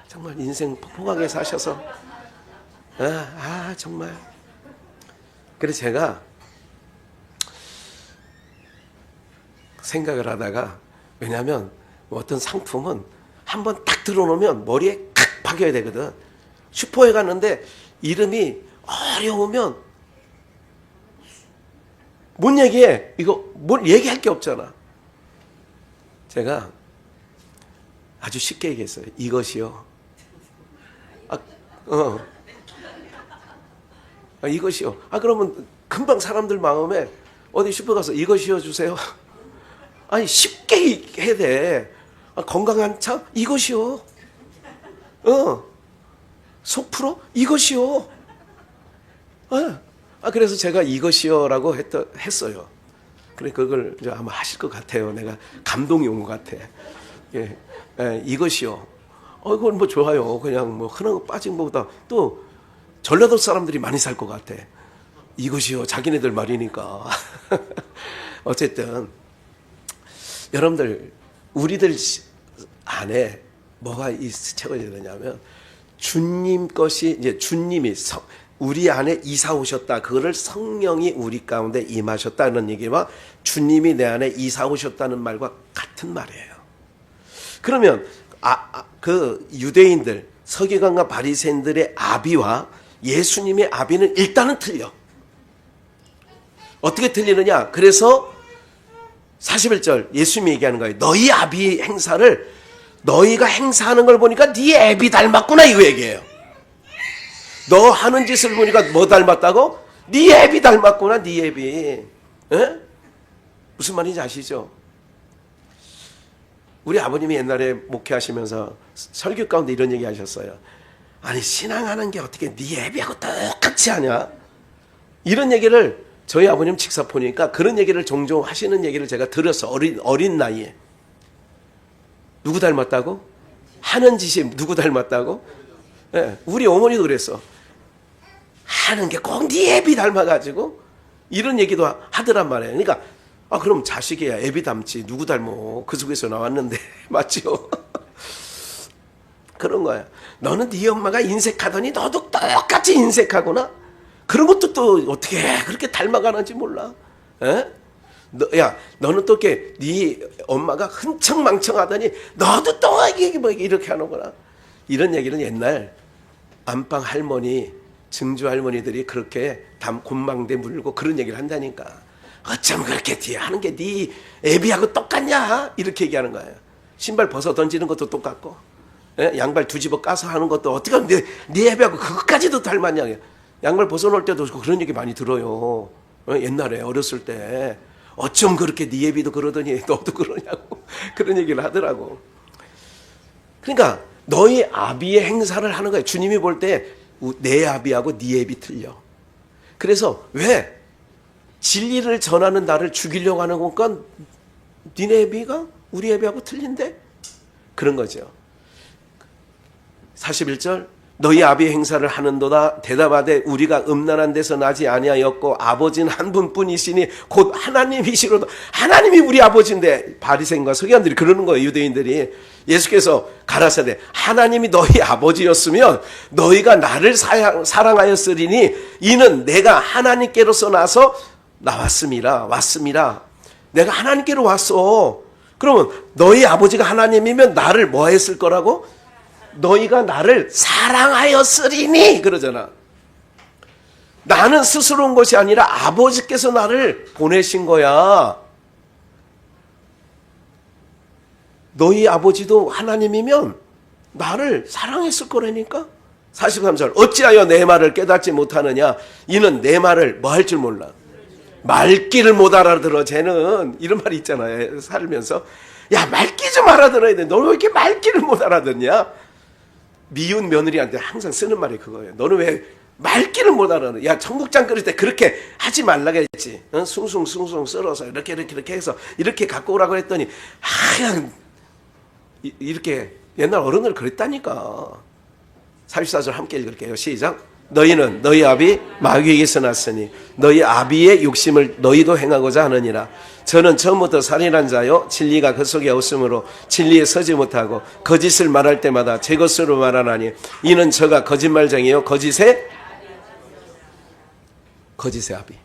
정말 인생 폭폭하게 사셔서 정말. 그래서 제가 생각을 하다가, 왜냐하면 어떤 상품은 한번 딱 들어놓으면 머리에 칵 박여야 되거든. 슈퍼에 갔는데 이름이 어려우면 못 얘기해. 이거 뭘 얘기할 게 없잖아. 제가 아주 쉽게 얘기했어요. 이것이요. 이것이요. 그러면 금방 사람들 마음에 어디 슈퍼 가서 이것이요 주세요. 아니 쉽게 해야 돼. 건강한 차 이것이요. 속 풀어 이것이요. 그래서 제가 이것이요라고 했어요. 그래 그걸 이제 아마 하실 것 같아요. 내가 감동이 온 것 같아. 예, 이것이요. 그건 뭐 좋아요. 그냥 뭐 흔한 거 빠진 것보다 또 전라도 사람들이 많이 살 것 같아. 이것이요. 자기네들 말이니까. 어쨌든 여러분들 우리들 안에 뭐가 채워져야 되냐면 주님 것이 이제 주님이 우리 안에 이사 오셨다. 그거를 성령이 우리 가운데 임하셨다는 얘기와 주님이 내 안에 이사 오셨다는 말과 같은 말이에요. 그러면 그 유대인들 서기관과 바리새인들의 아비와 예수님의 아비는 일단은 틀려. 어떻게 틀리느냐? 그래서 41절 예수님이 얘기하는 거예요. 너희 아비 행사를 너희가 행사하는 걸 보니까 네 애비 닮았구나 이거 얘기해요. 너 하는 짓을 보니까 뭐 닮았다고? 네 애비 닮았구나, 네 애비. 에? 무슨 말인지 아시죠? 우리 아버님이 옛날에 목회하시면서 설교 가운데 이런 얘기 하셨어요. 아니 신앙하는 게 어떻게 네 애비하고 똑같이 하냐? 이런 얘기를 저희 아버님 직사포니까 그런 얘기를 종종 하시는 얘기를 제가 들었어. 어린 나이에. 누구 닮았다고? 하는 짓이 누구 닮았다고? 네, 우리 어머니도 그랬어. 하는 게 꼭 네 애비 닮아가지고 이런 얘기도 하더란 말이에요. 그러니까 그럼 자식이야 애비 닮지 누구 닮어 그 속에서 나왔는데 맞죠? 그런 거야. 너는 네 엄마가 인색하더니 너도 똑같이 인색하구나. 그런 것도 또 어떻게 그렇게 닮아가는지 몰라. 에? 너는 또 이렇게 네 엄마가 흥청망청하더니 너도 또 이렇게 하는구나. 이런 얘기는 옛날 안방 할머니, 증조 할머니들이 그렇게 곤망대 물고 그런 얘기를 한다니까. 어쩜 그렇게 뒤에 하는 게 네 애비하고 똑같냐? 이렇게 얘기하는 거예요. 신발 벗어 던지는 것도 똑같고, 양발 뒤집어 까서 하는 것도 어떻게 하면 네 애비하고 그것까지도 닮았냐? 양말 벗어놓을 때도 그런 얘기 많이 들어요. 옛날에 어렸을 때 어쩜 그렇게 네 애비도 그러더니 너도 그러냐고 그런 얘기를 하더라고. 그러니까 너희 아비의 행사를 하는 거예요. 주님이 볼 때 내 아비하고 네 애비 틀려. 그래서 왜 진리를 전하는 나를 죽이려고 하는 건가? 니네 애비가 우리 애비하고 틀린데? 그런 거죠. 41절 너희 아비의 행사를 하는도다 대답하되 우리가 음란한 데서 나지 아니하였고 아버지는 한 분뿐이시니 곧 하나님이시로다. 하나님이 우리 아버지인데 바리새인과 서기관들이 그러는 거예요. 유대인들이. 예수께서 가라사대 하나님이 너희 아버지였으면 너희가 나를 사랑하였으리니 이는 내가 하나님께로서 나서 나왔음이라. 왔음이라. 내가 하나님께로 왔어. 그러면 너희 아버지가 하나님이면 나를 뭐 했을 거라고? 너희가 나를 사랑하였으리니 그러잖아. 나는 스스로 온 것이 아니라 아버지께서 나를 보내신 거야. 너희 아버지도 하나님이면 나를 사랑했을 거라니까. 43절 어찌하여 내 말을 깨닫지 못하느냐. 이는 내 말을 뭐 할 줄 몰라. 말귀를 못 알아들어. 쟤는 이런 말이 있잖아요. 살면서 야 말귀 좀 알아들어야 돼. 너 왜 이렇게 말귀를 못 알아듣냐. 미운 며느리한테 항상 쓰는 말이 그거예요. 너는 왜 말귀를 못 알아듣냐. 야 청국장 끓일 때 그렇게 하지 말라고 했지. 숭숭 썰어서 이렇게 해서 이렇게 갖고 오라고 했더니 그냥 이렇게 옛날 어른들 그랬다니까. 44절 함께 읽을게요. 시작. 너희는 너희 아비 마귀에게서 났으니 너희 아비의 욕심을 너희도 행하고자 하느니라. 저는 처음부터 살인한 자요 진리가 그 속에 없으므로 진리에 서지 못하고 거짓을 말할 때마다 제 것으로 말하나니 이는 저가 거짓말쟁이요 거짓의 아비.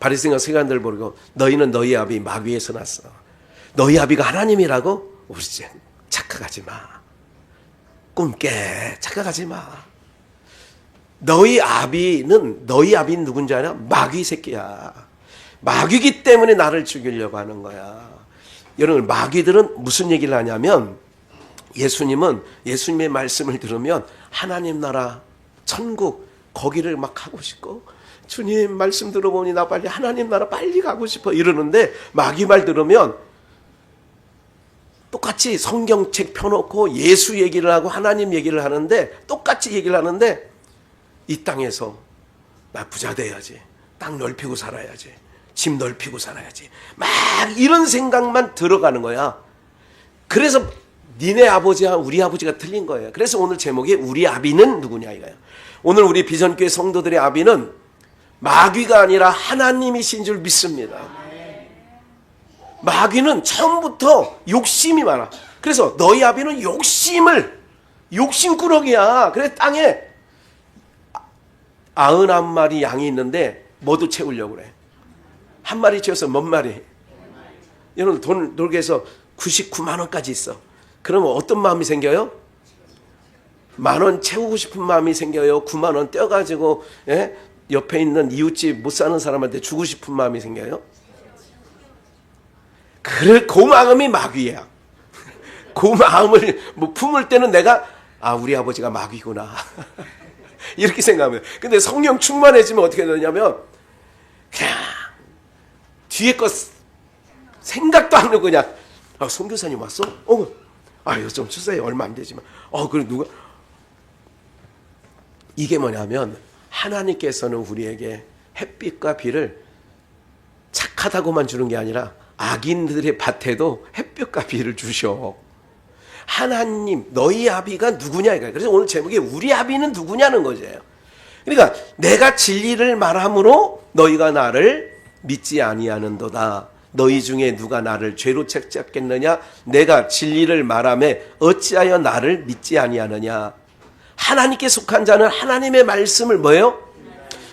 바리새인과 서기관들 보고 너희는 너희 아비 마귀에서 났어. 너희 아비가 하나님이라고? 우리 착각하지 마. 꿈 깨. 착각하지 마. 너희 아비는 누군지 아냐? 마귀 새끼야. 마귀기 때문에 나를 죽이려고 하는 거야. 여러분 마귀들은 무슨 얘기를 하냐면 예수님은 예수님의 말씀을 들으면 하나님 나라 천국 거기를 막 가고 싶고 주님 말씀 들어보니 나 빨리 하나님 나라 빨리 가고 싶어 이러는데 마귀 말 들으면 똑같이 성경책 펴놓고 예수 얘기를 하고 하나님 얘기를 하는데 똑같이 얘기를 하는데 이 땅에서 나 부자 돼야지. 땅 넓히고 살아야지. 집 넓히고 살아야지. 막 이런 생각만 들어가는 거야. 그래서 니네 아버지와 우리 아버지가 틀린 거예요. 그래서 오늘 제목이 우리 아비는 누구냐 이거예요. 오늘 우리 비전교회 성도들의 아비는 마귀가 아니라 하나님이신 줄 믿습니다. 마귀는 처음부터 욕심이 많아. 그래서 너희 아비는 욕심꾸러기야. 그래서 땅에 99마리 양이 있는데 뭐도 채우려고 그래. 한 마리 채워서 몇 마리? 여러분 돈 놀게 해서 99만 원까지 있어. 그러면 어떤 마음이 생겨요? 10,000원 채우고 싶은 마음이 생겨요. 9만 원 떼어가지고 옆에 있는 이웃집 못 사는 사람한테 주고 싶은 마음이 생겨요. 그 마음이 마귀야. 그 마음을 품을 때는 내가 우리 아버지가 마귀구나. 이렇게 생각하면. 근데 성령 충만해지면 어떻게 되냐면 그냥 뒤에 거 생각도 안 하고 그냥 선교사님 왔어? 이거 좀 주세요. 얼마 안 되지만. 그럼 누가? 이게 뭐냐면 하나님께서는 우리에게 햇빛과 비를 착하다고만 주는 게 아니라 악인들의 밭에도 햇볕과 비를 주셔. 하나님 너희 아비가 누구냐 이거예요. 그래서 오늘 제목이 우리 아비는 누구냐는 거죠. 그러니까 내가 진리를 말함으로 너희가 나를 믿지 아니하는도다. 너희 중에 누가 나를 죄로 책잡겠느냐? 내가 진리를 말하매 어찌하여 나를 믿지 아니하느냐? 하나님께 속한 자는 하나님의 말씀을 뭐예요?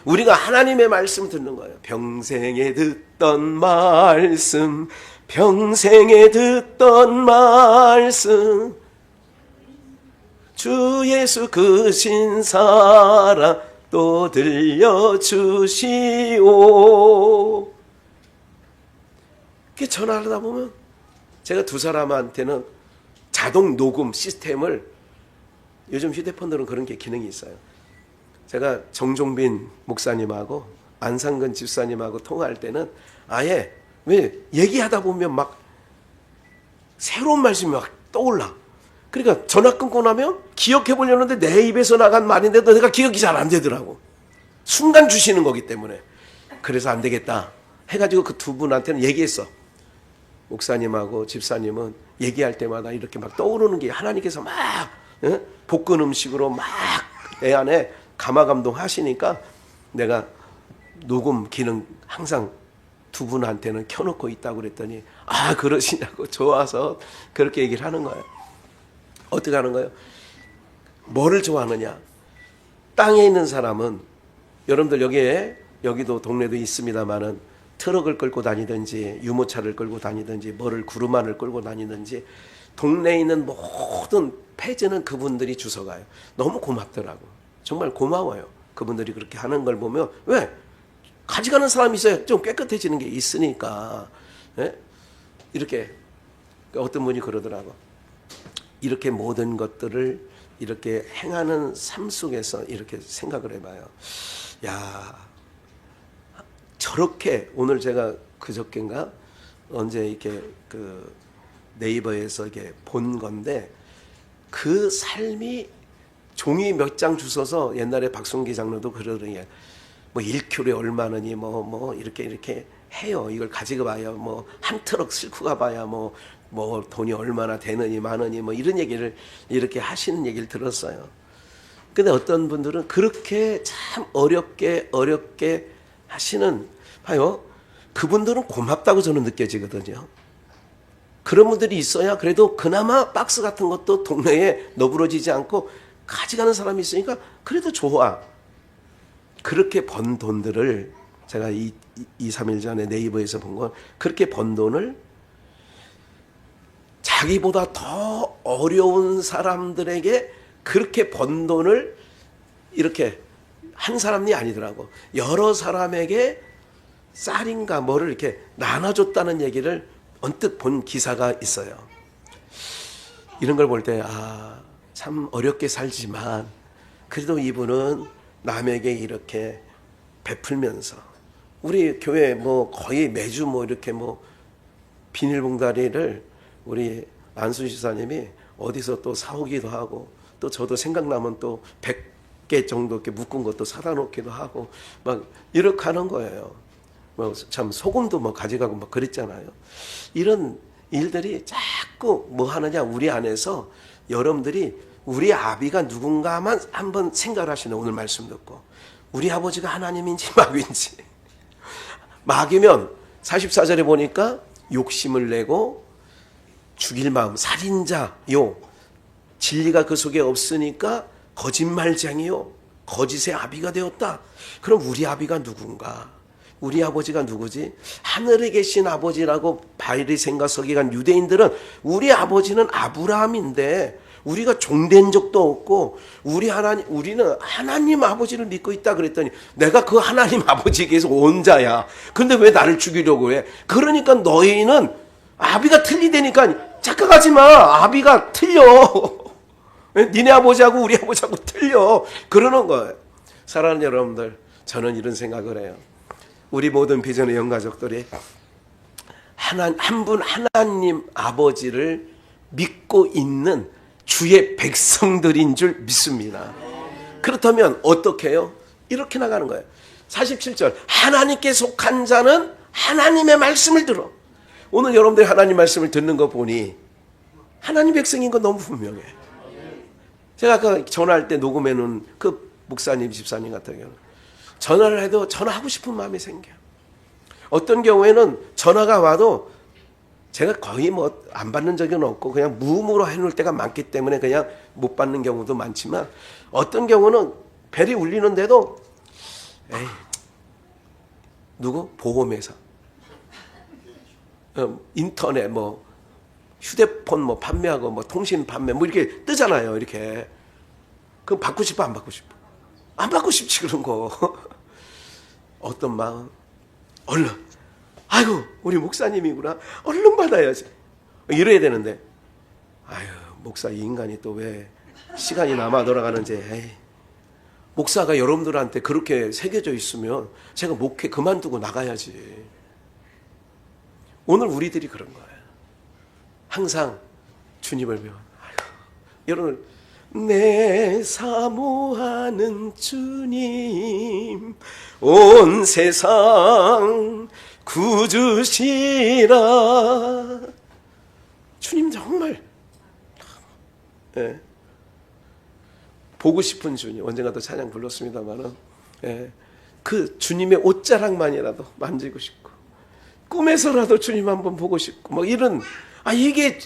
우리가 하나님의 말씀 듣는 거예요. 평생에 듣던 말씀, 평생에 듣던 말씀, 주 예수 그 신사랑 또 들려주시오. 이렇게 전화하다 보면 제가 두 사람한테는 자동 녹음 시스템을, 요즘 휴대폰들은 그런 게 기능이 있어요. 제가 정종빈 목사님하고 안상근 집사님하고 통화할 때는 아예 왜 얘기하다 보면 막 새로운 말씀이 막 떠올라. 그러니까 전화 끊고 나면 기억해 보려는데 내 입에서 나간 말인데도 내가 기억이 잘 안 되더라고. 순간 주시는 거기 때문에. 그래서 안 되겠다 해가지고 그 두 분한테는 얘기했어. 목사님하고 집사님은 얘기할 때마다 이렇게 막 떠오르는 게 하나님께서 막 볶은 음식으로 막 내 안에 감화감동 하시니까 내가 녹음 기능 항상 두 분한테는 켜놓고 있다고 그랬더니 아 그러시냐고 좋아서 그렇게 얘기를 하는 거예요. 어떻게 하는 거예요? 뭐를 좋아하느냐? 땅에 있는 사람은 여러분들 여기도 동네도 있습니다만은 트럭을 끌고 다니든지 유모차를 끌고 다니든지 뭐를 구름만을 끌고 다니든지 동네에 있는 모든 폐지는 그분들이 주워가요. 너무 고맙더라고. 정말 고마워요. 그분들이 그렇게 하는 걸 보면 왜? 가져가는 사람이 있어야 좀 깨끗해지는 게 있으니까. 예? 이렇게 어떤 분이 그러더라고. 이렇게 모든 것들을 이렇게 행하는 삶 속에서 이렇게 생각을 해봐요. 야, 저렇게 오늘 제가 그저께인가 언제 이렇게 그 네이버에서 이게 본 건데 그 삶이 종이 몇 장 주워서 옛날에 박순기 장로도 그러더니 뭐 1kg에 얼마느니 뭐 이렇게 해요. 이걸 가지고 봐야 뭐 한 트럭 싣고 가봐야 뭐 돈이 얼마나 되느니 많으니 뭐 이런 얘기를 이렇게 하시는 얘기를 들었어요. 근데 어떤 분들은 그렇게 참 어렵게 하시는 봐요. 그분들은 고맙다고 저는 느껴지거든요. 그런 분들이 있어야 그래도 그나마 박스 같은 것도 동네에 너부러지지 않고 가져가는 사람이 있으니까 그래도 좋아. 그렇게 번 돈들을 제가 2-3일 전에 네이버에서 본 건 그렇게 번 돈을 자기보다 더 어려운 사람들에게 그렇게 번 돈을 이렇게 한 사람이 아니더라고. 여러 사람에게 쌀인가 뭐를 이렇게 나눠줬다는 얘기를 언뜻 본 기사가 있어요. 이런 걸 볼 때 참 어렵게 살지만 그래도 이분은 남에게 이렇게 베풀면서 우리 교회 뭐 거의 매주 뭐 이렇게 뭐 비닐봉다리를 우리 안수 지사님이 어디서 또 사오기도 하고 또 저도 생각나면 또 100개 정도 이렇게 묶은 것도 사다 놓기도 하고 막 이렇게 하는 거예요. 뭐 참 소금도 뭐 가져가고 막 그랬잖아요. 이런 일들이 자꾸 뭐 하느냐 우리 안에서 여러분들이 우리 아비가 누군가만 한번 생각을 하시는 오늘 말씀 듣고 우리 아버지가 하나님인지 마귀인지 마귀면 44절에 보니까 욕심을 내고 죽일 마음 살인자요 진리가 그 속에 없으니까 거짓말쟁이요 거짓의 아비가 되었다. 그럼 우리 아비가 누군가? 우리 아버지가 누구지? 하늘에 계신 아버지라고 바리새인과 서기관 유대인들은 우리 아버지는 아브라함인데 우리가 종된 적도 없고 우리는 하나님 아버지를 믿고 있다 그랬더니 내가 그 하나님 아버지에게서 온 자야. 근데 왜 나를 죽이려고 해? 그러니까 너희는 아비가 틀리다니까 착각하지 마. 아비가 틀려. 니네 아버지하고 우리 아버지하고 틀려. 그러는 거예요. 사랑하는 여러분들, 저는 이런 생각을 해요. 우리 모든 비전의 영가족들이 한 분 하나님 아버지를 믿고 있는 주의 백성들인 줄 믿습니다. 그렇다면 어떻게 해요? 이렇게 나가는 거예요. 47절 하나님께 속한 자는 하나님의 말씀을 들어. 오늘 여러분들이 하나님 말씀을 듣는 거 보니 하나님 백성인 건 너무 분명해. 제가 아까 전화할 때 녹음해놓은 그 목사님, 집사님 같은 경우는 전화를 해도 전화하고 싶은 마음이 생겨요. 어떤 경우에는 전화가 와도 제가 거의 뭐 안 받는 적은 없고 그냥 무음으로 해놓을 때가 많기 때문에 그냥 못 받는 경우도 많지만, 어떤 경우는 벨이 울리는데도 에이, 누구? 보험회사, 인터넷 뭐 휴대폰 뭐 판매하고 뭐 통신 판매 뭐 이렇게 뜨잖아요. 이렇게. 그럼 받고 싶어, 안 받고 싶어? 안 받고 싶지, 그런 거. 어떤 마음? 얼른, 아이고 우리 목사님이구나, 얼른 받아야지, 이래야 되는데, 아유 목사 이 인간이 또 왜 시간이 남아 돌아가는지. 에이, 목사가 여러분들한테 그렇게 새겨져 있으면 제가 목회 그만두고 나가야지. 오늘 우리들이 그런 거예요. 항상 주님을 배워. 여러분, 내 사모하는 주님 온 세상 구주시라. 주님 정말 보고 싶은 주님. 언젠가도 찬양 불렀습니다만은 그 주님의 옷자락만이라도 만지고 싶고, 꿈에서라도 주님 한번 보고 싶고, 뭐 이런, 이게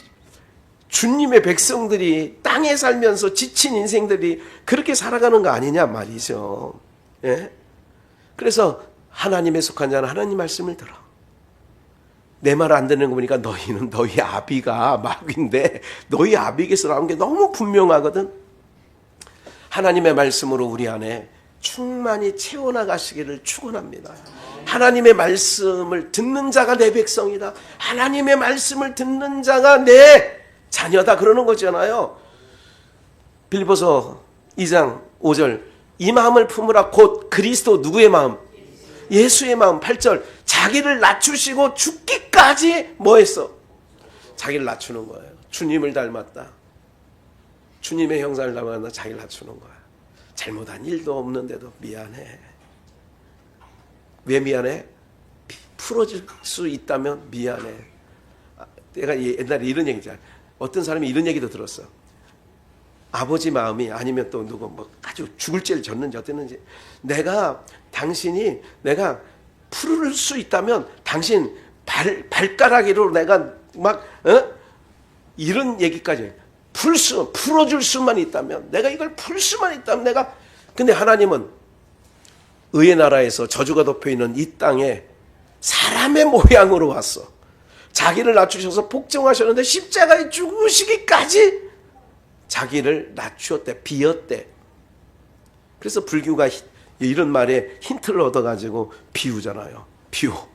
주님의 백성들이 땅에 살면서 지친 인생들이 그렇게 살아가는 거 아니냐 말이죠. 그래서 하나님에 속한 자는 하나님 말씀을 들어. 내 말 안 듣는 거 보니까 너희는 너희 아비가 마귀인데 너희 아비에게서 나온 게 너무 분명하거든. 하나님의 말씀으로 우리 안에 충만히 채워나가시기를 축원합니다. 하나님의 말씀을 듣는 자가 내 백성이다. 하나님의 말씀을 듣는 자가 내 자녀다, 그러는 거잖아요. 빌립보서 2장 5절, 이 마음을 품으라. 곧 그리스도 누구의 마음? 예수의 마음. 8절, 자기를 낮추시고 죽기까지 뭐 했어? 자기를 낮추는 거예요. 주님을 닮았다. 주님의 형상을 닮았다. 자기를 낮추는 거야. 잘못한 일도 없는데도 미안해. 왜 미안해? 풀어줄 수 있다면 미안해. 내가 옛날에 이런 얘기 있잖아. 어떤 사람이 이런 얘기도 들었어. 아버지 마음이, 아니면 또 누구 뭐 아주 죽을 죄를 졌는지 어땠는지, 당신이 내가 풀을 수 있다면 당신 발가락으로 내가 막 이런 얘기까지 풀어줄 수만 있다면, 내가 이걸 풀 수만 있다면 내가. 근데 하나님은 의의 나라에서 저주가 덮여있는 이 땅에 사람의 모양으로 왔어. 자기를 낮추셔서 복종하셨는데 십자가에 죽으시기까지 자기를 낮추었대, 비었대. 그래서 불교가 이런 말에 힌트를 얻어가지고 비우잖아요. 비워.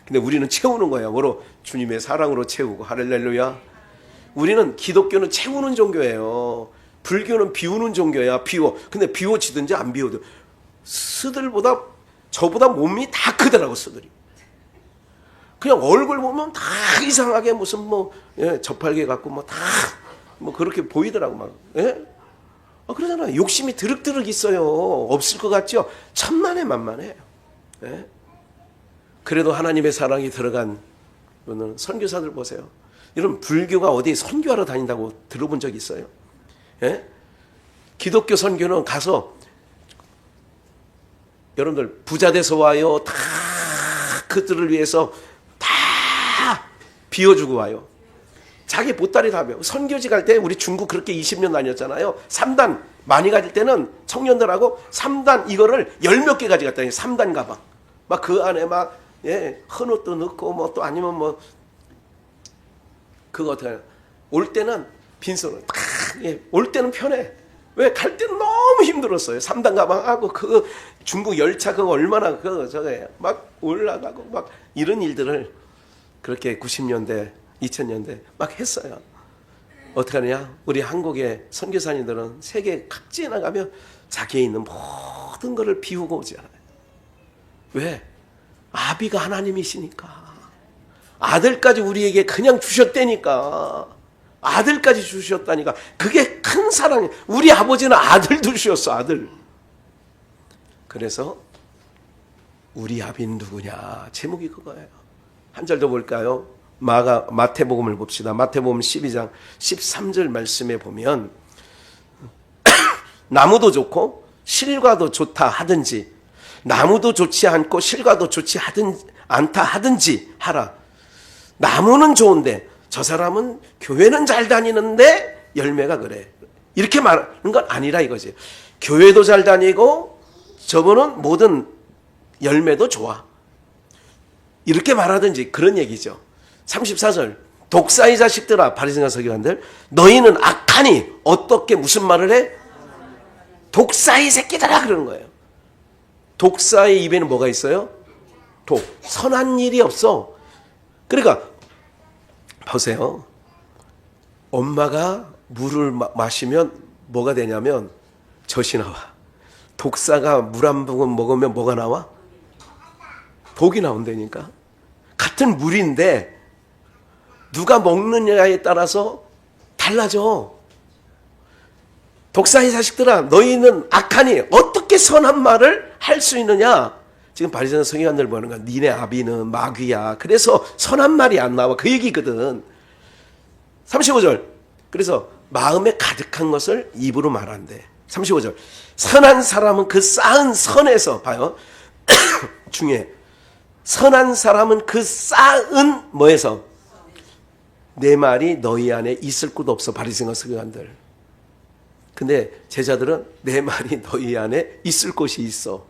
근데 우리는 채우는 거야. 뭐로? 주님의 사랑으로 채우고. 할렐루야. 우리는, 기독교는 채우는 종교예요. 불교는 비우는 종교야. 비워. 근데 비워지든지 안 비워도 스들보다, 저보다 몸이 다 크더라고, 스들이. 그냥 얼굴 보면 다 이상하게 무슨 저팔계 같고 뭐 그렇게 보이더라고, 막. 그러잖아. 욕심이 드륵드륵 있어요. 없을 것 같죠? 천만에 만만해요. 그래도 하나님의 사랑이 들어간 분은, 선교사들 보세요. 여러분, 불교가 어디 선교하러 다닌다고 들어본 적 있어요? 기독교 선교는 가서, 여러분들 부자 돼서 와요. 다 그들을 위해서 다 비워주고 와요. 자기 보따리 다 배워. 선교지 갈 때 우리 중국 그렇게 20년 다녔잖아요. 3단 많이 가질 때는 청년들하고 3단 이거를 10몇 개 가져갔다니. 3단 가방. 막 그 안에 막 헌옷도 넣고 뭐 또 아니면 뭐 그거 어떻게 하냐. 올 때는 빈손으로 올 때는 편해. 왜? 갈 때는 너무 힘들었어요. 3단 가방하고 그 중국 열차 그거 얼마나 저게 막 올라가고 막 이런 일들을 그렇게 90년대 2000년대 막 했어요. 어떻게 하느냐? 우리 한국의 선교사님들은 세계 각지에 나가면 자기에 있는 모든 것을 비우고 오잖아요. 왜? 아비가 하나님이시니까. 아들까지 우리에게 그냥 주셨다니까. 아들까지 주셨다니까. 그게 큰 사랑이에요. 우리 아버지는 아들도 주셨어, 아들. 그래서 우리 아비는 누구냐? 제목이 그거예요. 한 절 더 볼까요? 마태복음을 봅시다. 마태복음 12장 13절 말씀에 보면 나무도 좋고 실과도 좋다 하든지, 나무도 좋지 않고 실과도 좋지 않다 하든지 하라. 나무는 좋은데 저 사람은 교회는 잘 다니는데 열매가 그래. 이렇게 말하는 건 아니라 이거지. 교회도 잘 다니고 저분은 모든 열매도 좋아. 이렇게 말하든지 그런 얘기죠. 34절. 독사의 자식들아, 바리새인과 서기관들, 너희는 악하니 어떻게 무슨 말을 해? 독사의 새끼들아 그러는 거예요. 독사의 입에는 뭐가 있어요? 독. 선한 일이 없어. 그러니까 보세요. 엄마가 물을 마시면 뭐가 되냐면 젖이 나와. 독사가 물 한 모금 먹으면 뭐가 나와? 독이 나온다니까. 같은 물인데 누가 먹느냐에 따라서 달라져. 독사의 자식들아, 너희는 악하니 어떻게 선한 말을 할 수 있느냐? 지금 바리새인 서기관들 보는 거야. 니네 아비는 마귀야. 그래서 선한 말이 안 나와. 그 얘기거든. 35절. 그래서 마음에 가득한 것을 입으로 말한대. 35절. 선한 사람은 그 쌓은 선에서, 봐요. 중에 선한 사람은 그 쌓은 뭐에서? 내 말이 너희 안에 있을 곳 없어. 바리새인과 서기관들. 근데 제자들은 내 말이 너희 안에 있을 곳이 있어.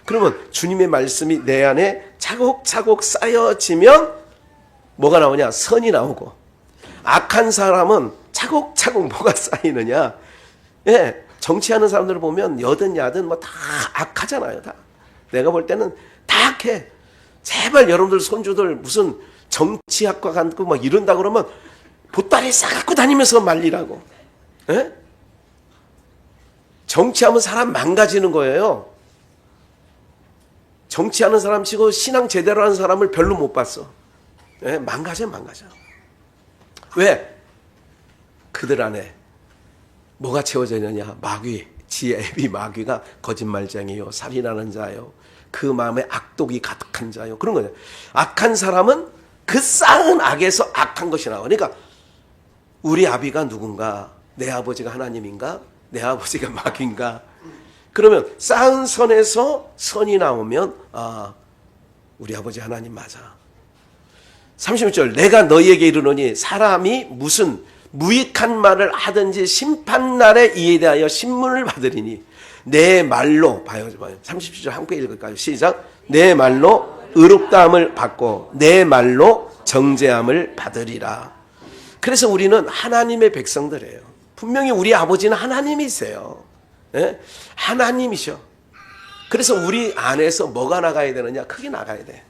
그러면 주님의 말씀이 내 안에 차곡차곡 쌓여지면 뭐가 나오냐? 선이 나오고. 악한 사람은 차곡차곡 뭐가 쌓이느냐? 예, 정치하는 사람들을 보면 여든 야든 뭐 다 악하잖아요. 다. 내가 볼 때는 다 악해. 제발 여러분들 손주들 무슨 정치학과 가고 막 이런다 그러면 보따리 싸갖고 다니면서 말리라고. 예? 정치하면 사람 망가지는 거예요. 정치하는 사람 치고 신앙 제대로 하는 사람을 별로 못 봤어. 예? 망가져. 왜? 그들 안에 뭐가 채워져 있느냐? 마귀, 지혜 애비 마귀가 거짓말쟁이요, 살인하는 자요, 그 마음에 악독이 가득한 자요. 그런 거죠. 악한 사람은 그 쌓은 악에서 악한 것이 나와. 그러니까 우리 아비가 누군가? 내 아버지가 하나님인가? 내 아버지가 마귀인가? 그러면 쌓은 선에서 선이 나오면 우리 아버지 하나님 맞아. 36절. 내가 너희에게 이르노니 사람이 무슨 무익한 말을 하든지 심판날에 이에 대하여 신문을 받으리니 내 말로, 봐요. 37절 함께 읽을까요? 시작. 내 말로 의롭다함을 받고 내 말로 정죄함을 받으리라. 그래서 우리는 하나님의 백성들이에요. 분명히 우리 아버지는 하나님이세요. 예? 하나님이셔. 그래서 우리 안에서 뭐가 나가야 되느냐? 크게 나가야 돼.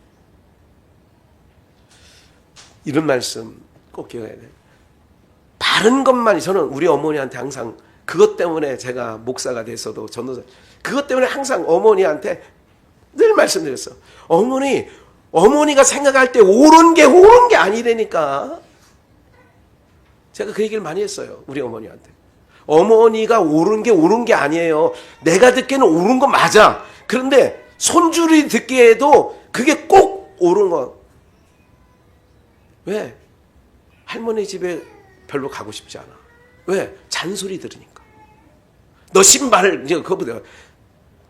이런 말씀 꼭 기억해야 돼. 바른 것만, 저는 우리 어머니한테 항상 그것 때문에 제가 목사가 됐어도 전도사, 그것 때문에 항상 어머니한테 늘 말씀드렸어. 어머니가 생각할 때 옳은 게 아니라니까. 제가 그 얘기를 많이 했어요. 우리 어머니한테. 어머니가 옳은 게 아니에요. 내가 듣기에는 옳은 거 맞아. 그런데 손주들이 듣기에도 그게 꼭 옳은 거. 왜? 할머니 집에 별로 가고 싶지 않아. 왜? 잔소리 들으니까. 너 신발, 이제 그거보다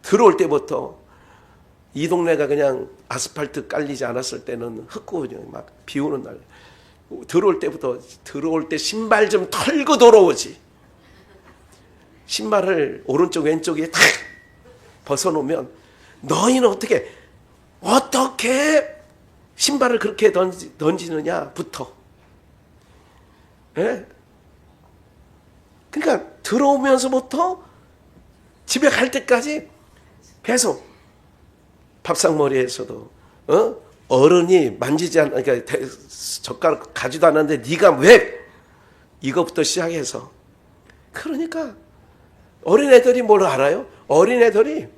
들어올 때부터 이 동네가 그냥 아스팔트 깔리지 않았을 때는 흙고 그냥 막 비 오는 날. 들어올 때 신발 좀 털고 들어오지. 신발을 오른쪽 왼쪽에 탁 벗어놓으면 너희는 어떻게 신발을 그렇게 던지느냐부터. 예? 그러니까 들어오면서부터 집에 갈 때까지 계속 밥상머리에서도 어른이 만지지 않, 그러니까 젓가락 가지도 않았는데 네가 왜 이것부터 시작해서. 그러니까 어린애들이 뭘 알아요? 어린애들이.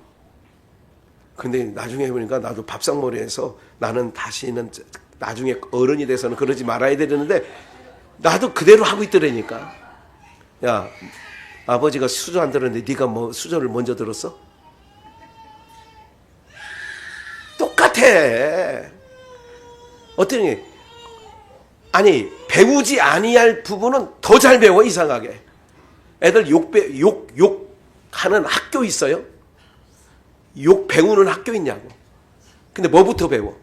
근데 나중에 보니까 나도 밥상머리에서 나는 다시는 나중에 어른이 돼서는 그러지 말아야 되는데 나도 그대로 하고 있더라니까. 야, 아버지가 수저 안 들었는데 네가 뭐 수저를 먼저 들었어? 똑같아. 어떠니? 아니, 배우지 아니할 부분은 더 잘 배워. 이상하게 애들 하는 학교 있어요? 욕 배우는 학교 있냐고. 근데 뭐부터 배워?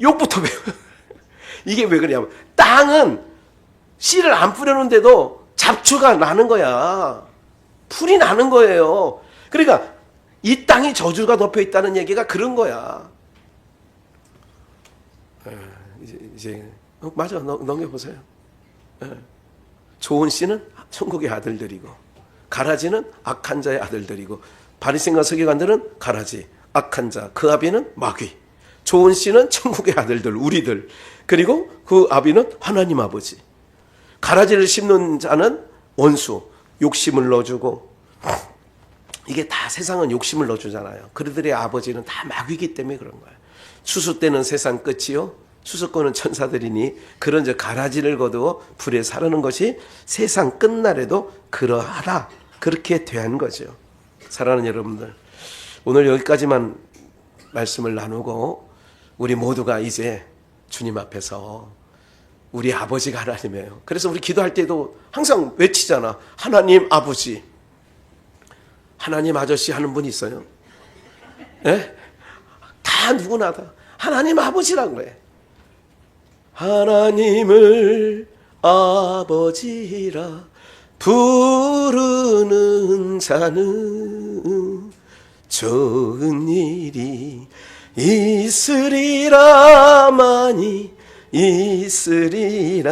욕부터 배워. 이게 왜 그러냐면 땅은 씨를 안 뿌려놓은데도 잡초가 나는 거야. 풀이 나는 거예요. 그러니까 이 땅이 저주가 덮여 있다는 얘기가 그런 거야. 이제 맞아. 넘겨보세요. 좋은 씨는 천국의 아들들이고 가라지는 악한 자의 아들들이고 바리새인과 서기관들은 가라지, 악한 자, 그 아비는 마귀. 좋은 씨는 천국의 아들들, 우리들. 그리고 그 아비는 하나님 아버지. 가라지를 심는 자는 원수, 욕심을 넣어주고, 이게 다 세상은 욕심을 넣어주잖아요. 그들의 아버지는 다 마귀이기 때문에 그런 거예요. 추수 때는 세상 끝이요, 추수권은 천사들이니 그런 저 가라지를 거두어 불에 사르는 것이 세상 끝날에도 그러하라. 그렇게 대한 거죠. 사랑하는 여러분들, 오늘 여기까지만 말씀을 나누고 우리 모두가 이제 주님 앞에서 우리 아버지가 하나님이에요. 그래서 우리 기도할 때도 항상 외치잖아. 하나님 아버지. 하나님 아저씨 하는 분이 있어요. 네? 다 누구나 다 하나님 아버지라고 해. 하나님을 아버지라 부르는 자는 좋은 일이 있으리라, 많이 있으리라.